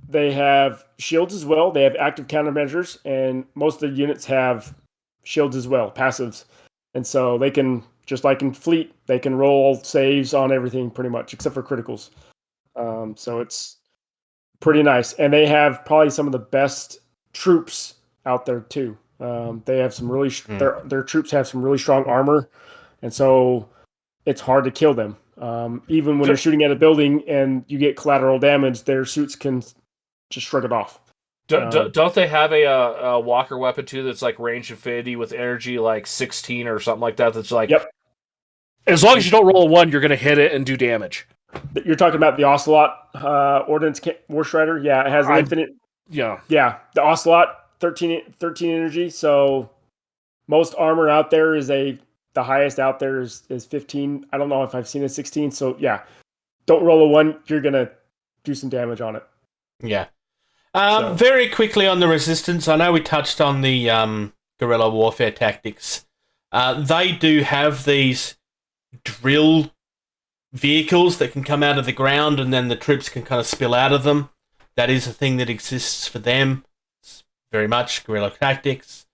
They have shields as well. They have active countermeasures, and most of the units have shields as well, passives. And so they can, just like in Fleet, they can roll saves on everything pretty much, except for criticals. So it's pretty nice. And they have probably some of the best troops out there too. They have some really their troops have some really strong armor, and so it's hard to kill them. Even when you're shooting at a building and you get collateral damage, their suits can just shrug it off. Don't they have a walker weapon too that's like range infinity with energy like 16 or something like that? That's like, yep. As long as you don't roll a 1, you're going to hit it and do damage. You're talking about the Ocelot Ordnance War Strider? Yeah, it has an infinite. Yeah. Yeah, the Ocelot 13 energy. So most armor out there is the highest out there is 15. I don't know if I've seen a 16. So yeah, don't roll a 1. You're gonna do some damage on it. Yeah. Very quickly on the Resistance, I know we touched on the guerrilla warfare tactics. They do have these drill vehicles that can come out of the ground and then the troops can kind of spill out of them. That is a thing that exists for them. It's very much guerrilla tactics.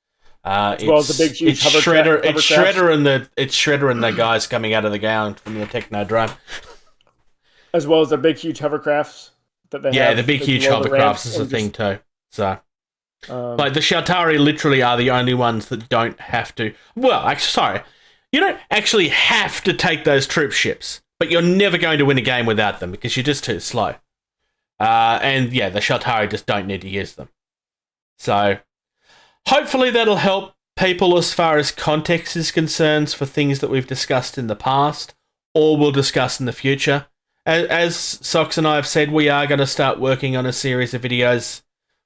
As well as the big huge Shredder and the guys coming out of the ground from the Technodrome. As well as the big huge hovercrafts that they have. Yeah, the big huge hovercrafts is a thing too. So like the Shaltari literally are the only ones that don't have to. Well, actually, sorry, you don't actually have to take those troop ships, but you're never going to win a game without them because you're just too slow. And yeah, the Shaltari just don't need to use them. So hopefully that'll help people as far as context is concerned for things that we've discussed in the past or will discuss in the future. As Socks and I have said, we are going to start working on a series of videos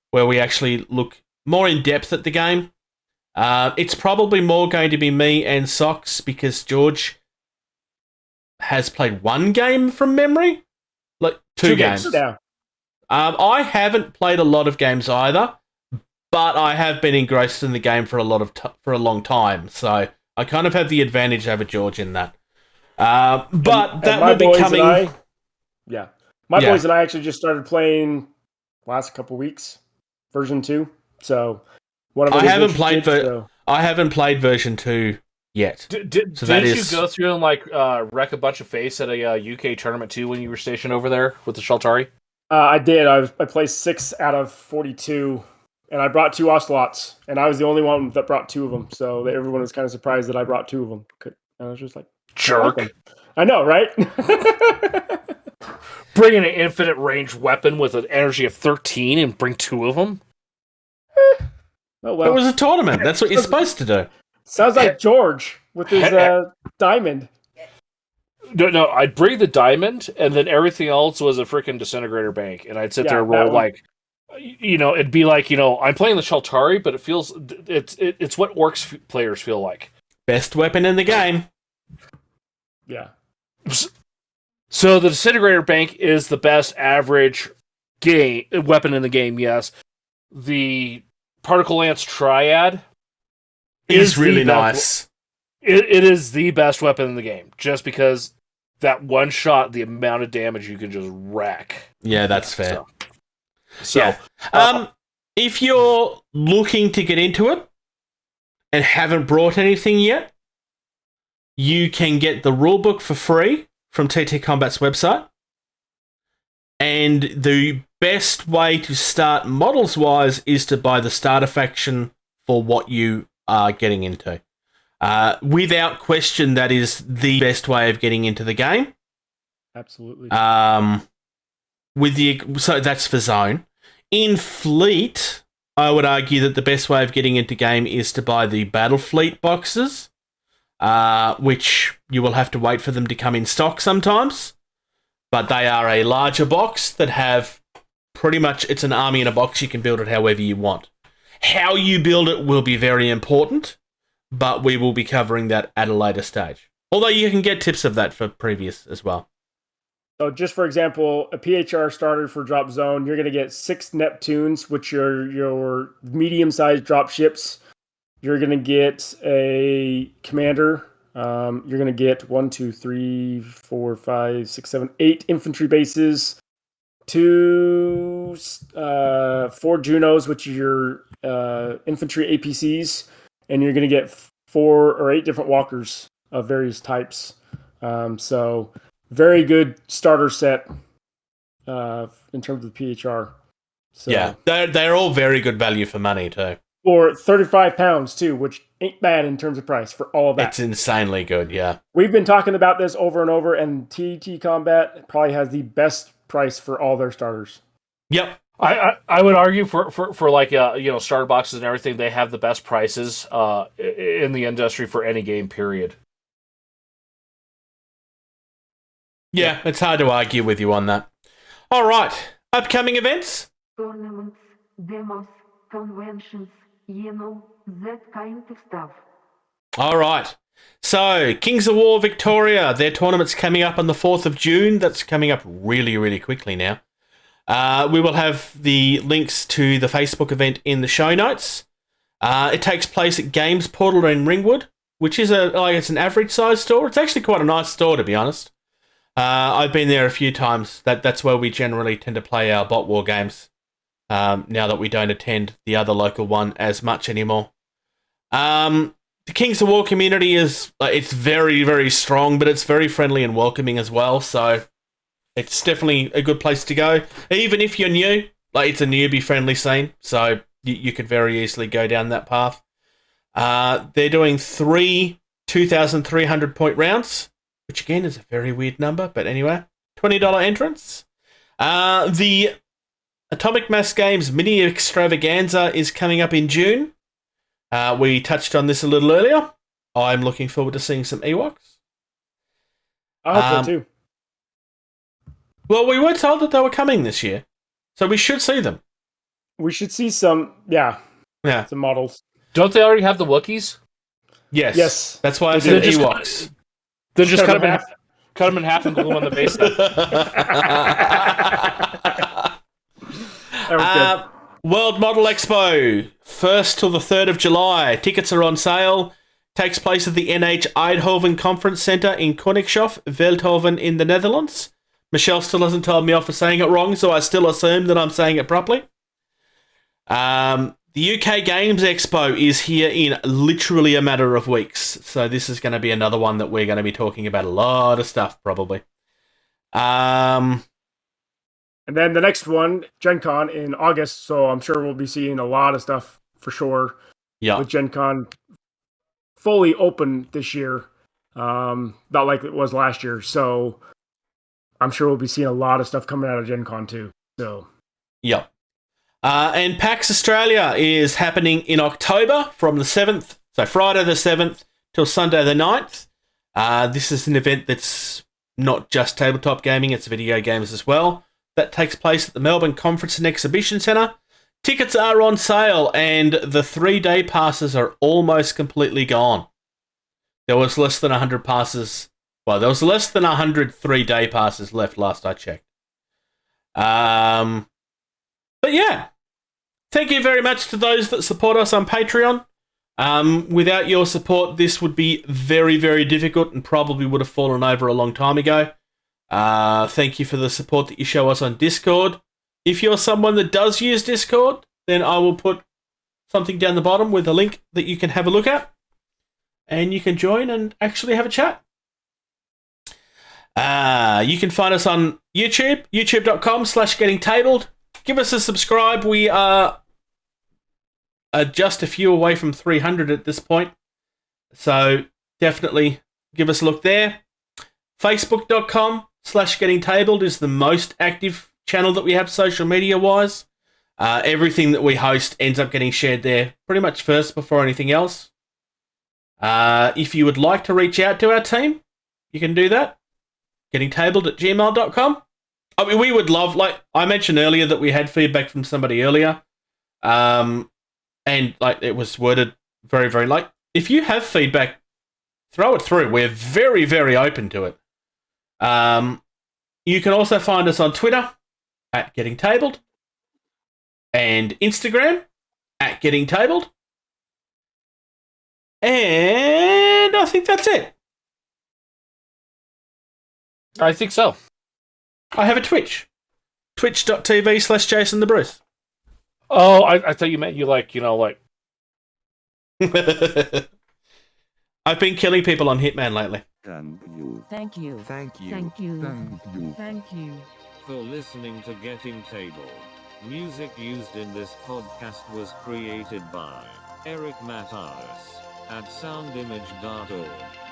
where we actually look more in depth at the game. It's probably more going to be me and Socks because George has played one game from memory, like two games. Yeah. I haven't played a lot of games either, but I have been engrossed in the game for a long time, so I kind of have the advantage over George in that. But that will be coming. My boys and I actually just started playing last couple weeks, version 2. So I haven't played version 2 yet. Didn't you go through and like wreck a bunch of face at a UK tournament too when you were stationed over there with the Shaltari? I did. I placed 6 out of 42, and I brought 2 Ocelots, and I was the only one that brought 2 of them. So everyone was kind of surprised that I brought 2 of them. I was just like, jerk. I know, right? Bring an infinite range weapon with an energy of 13 and bring 2 of them? Oh, well. It was a tournament. That's what you're supposed to do. Sounds like George with his diamond. No, I'd bring the diamond, and then everything else was a freaking disintegrator bank, and I'd sit there and roll like, it'd be like, I'm playing the Shaltari, but it feels it's what Orcs players feel like. Best weapon in the game. Yeah. So the disintegrator bank is the best average weapon in the game. Yes, the particle lance triad is really nice. It is the best weapon in the game, just because that one shot, the amount of damage you can just rack. Yeah, that's fair. If you're looking to get into it and haven't brought anything yet, you can get the rulebook for free from TT Combat's website. And the best way to start models-wise is to buy the starter faction for what you are getting into. Without question, that is the best way of getting into the game. Absolutely. So that's for Zone. In Fleet, I would argue that the best way of getting into game is to buy the Battle Fleet boxes, which you will have to wait for them to come in stock sometimes. But they are a larger box that have pretty much, it's an army in a box. You can build it however you want. How you build it will be very important, but we will be covering that at a later stage. Although you can get tips of that for previous as well. So just for example, a PHR starter for Drop Zone, you're going to get 6 Neptunes, which are your medium-sized drop ships. You're going to get a commander. You're going to get 8 infantry bases, 2 4 Junos, which are your infantry APCs, and you're going to get 4 or 8 different walkers of various types. So very good starter set in terms of the PHR. So, yeah, they're all very good value for money too. For £35 too, which ain't bad in terms of price for all of that. It's insanely good, yeah. We've been talking about this over and over, and TT Combat probably has the best price for all their starters. Yep. I would argue for like starter boxes and everything, they have the best prices in the industry for any game. Period. Yeah, it's hard to argue with you on that. All right, upcoming events. Tournaments, demos, conventions, that kind of stuff. All right. So, Kings of War Victoria, their tournament's coming up on the 4th of June. That's coming up really, really quickly now. We will have the links to the Facebook event in the show notes. It takes place at Games Portal in Ringwood, which is it's an average size store. It's actually quite a nice store, to be honest. I've been there a few times. That's where we generally tend to play our bot war games. Now that we don't attend the other local one as much anymore. The Kings of War community is it's very, very strong, but it's very friendly and welcoming as well. So it's definitely a good place to go. Even if you're new, it's a newbie-friendly scene, so you could very easily go down that path. They're doing 3 2,300-point rounds, which again is a very weird number, but anyway, $20 entrance. The Atomic Mass Games Mini Extravaganza is coming up in June. We touched on this a little earlier. I'm looking forward to seeing some Ewoks. I hope so too. Well, we were told that they were coming this year, so we should see them. We should see some, some models. Don't they already have the Wookiees? Yes. That's why I said Ewoks. Then just cut them in half and glue them on the base. That was good. World Model Expo, 1st till the 3rd of July. Tickets are on sale. Takes place at the NH Eindhoven Conference Centre in Koningshof, Veldhoven in the Netherlands. Michelle still hasn't told me off for saying it wrong, so I still assume that I'm saying it properly. The UK Games Expo is here in literally a matter of weeks, so this is going to be another one that we're going to be talking about a lot of stuff, probably. And then the next one, Gen Con in August, so I'm sure we'll be seeing a lot of stuff for sure. Yeah. With Gen Con fully open this year, not like it was last year. So I'm sure we'll be seeing a lot of stuff coming out of Gen Con too. So, yeah. And PAX Australia is happening in October from the 7th, so Friday the 7th till Sunday the 9th. This is an event that's not just tabletop gaming, it's video games as well. That takes place at the Melbourne Conference and Exhibition Centre. Tickets are on sale, and the 3-day passes are almost completely gone. There was less than 100 passes. Well, there was less than 100 3-day passes left last I checked. But yeah, thank you very much to those that support us on Patreon. Without your support, this would be very, very difficult and probably would have fallen over a long time ago. Thank you for the support that you show us on Discord. If you're someone that does use Discord, then I will put something down the bottom with a link that you can have a look at. And you can join and actually have a chat. You can find us on YouTube, youtube.com/gettingtabled. Give us a subscribe. We are just a few away from 300 at this point. So definitely give us a look there. Facebook.com/gettingtabled is the most active channel that we have social media-wise. Everything that we host ends up getting shared there pretty much first before anything else. If you would like to reach out to our team, you can do that. gettingtabled@gmail.com. I mean, we would love, like I mentioned earlier, that we had feedback from somebody earlier. And like it was worded very, very like, if you have feedback, throw it through. We're very, very open to it. You can also find us on Twitter @gettingtabled and Instagram @gettingtabled. And I think that's it. I think so. I have a Twitch. Twitch.tv/Jason the Bruce. Oh, I thought you meant you like, I've been killing people on Hitman lately. Thank you. Thank you. Thank you. Thank you. Thank you. Thank you. For listening to Getting Table. Music used in this podcast was created by Eric Matyas at soundimage.org.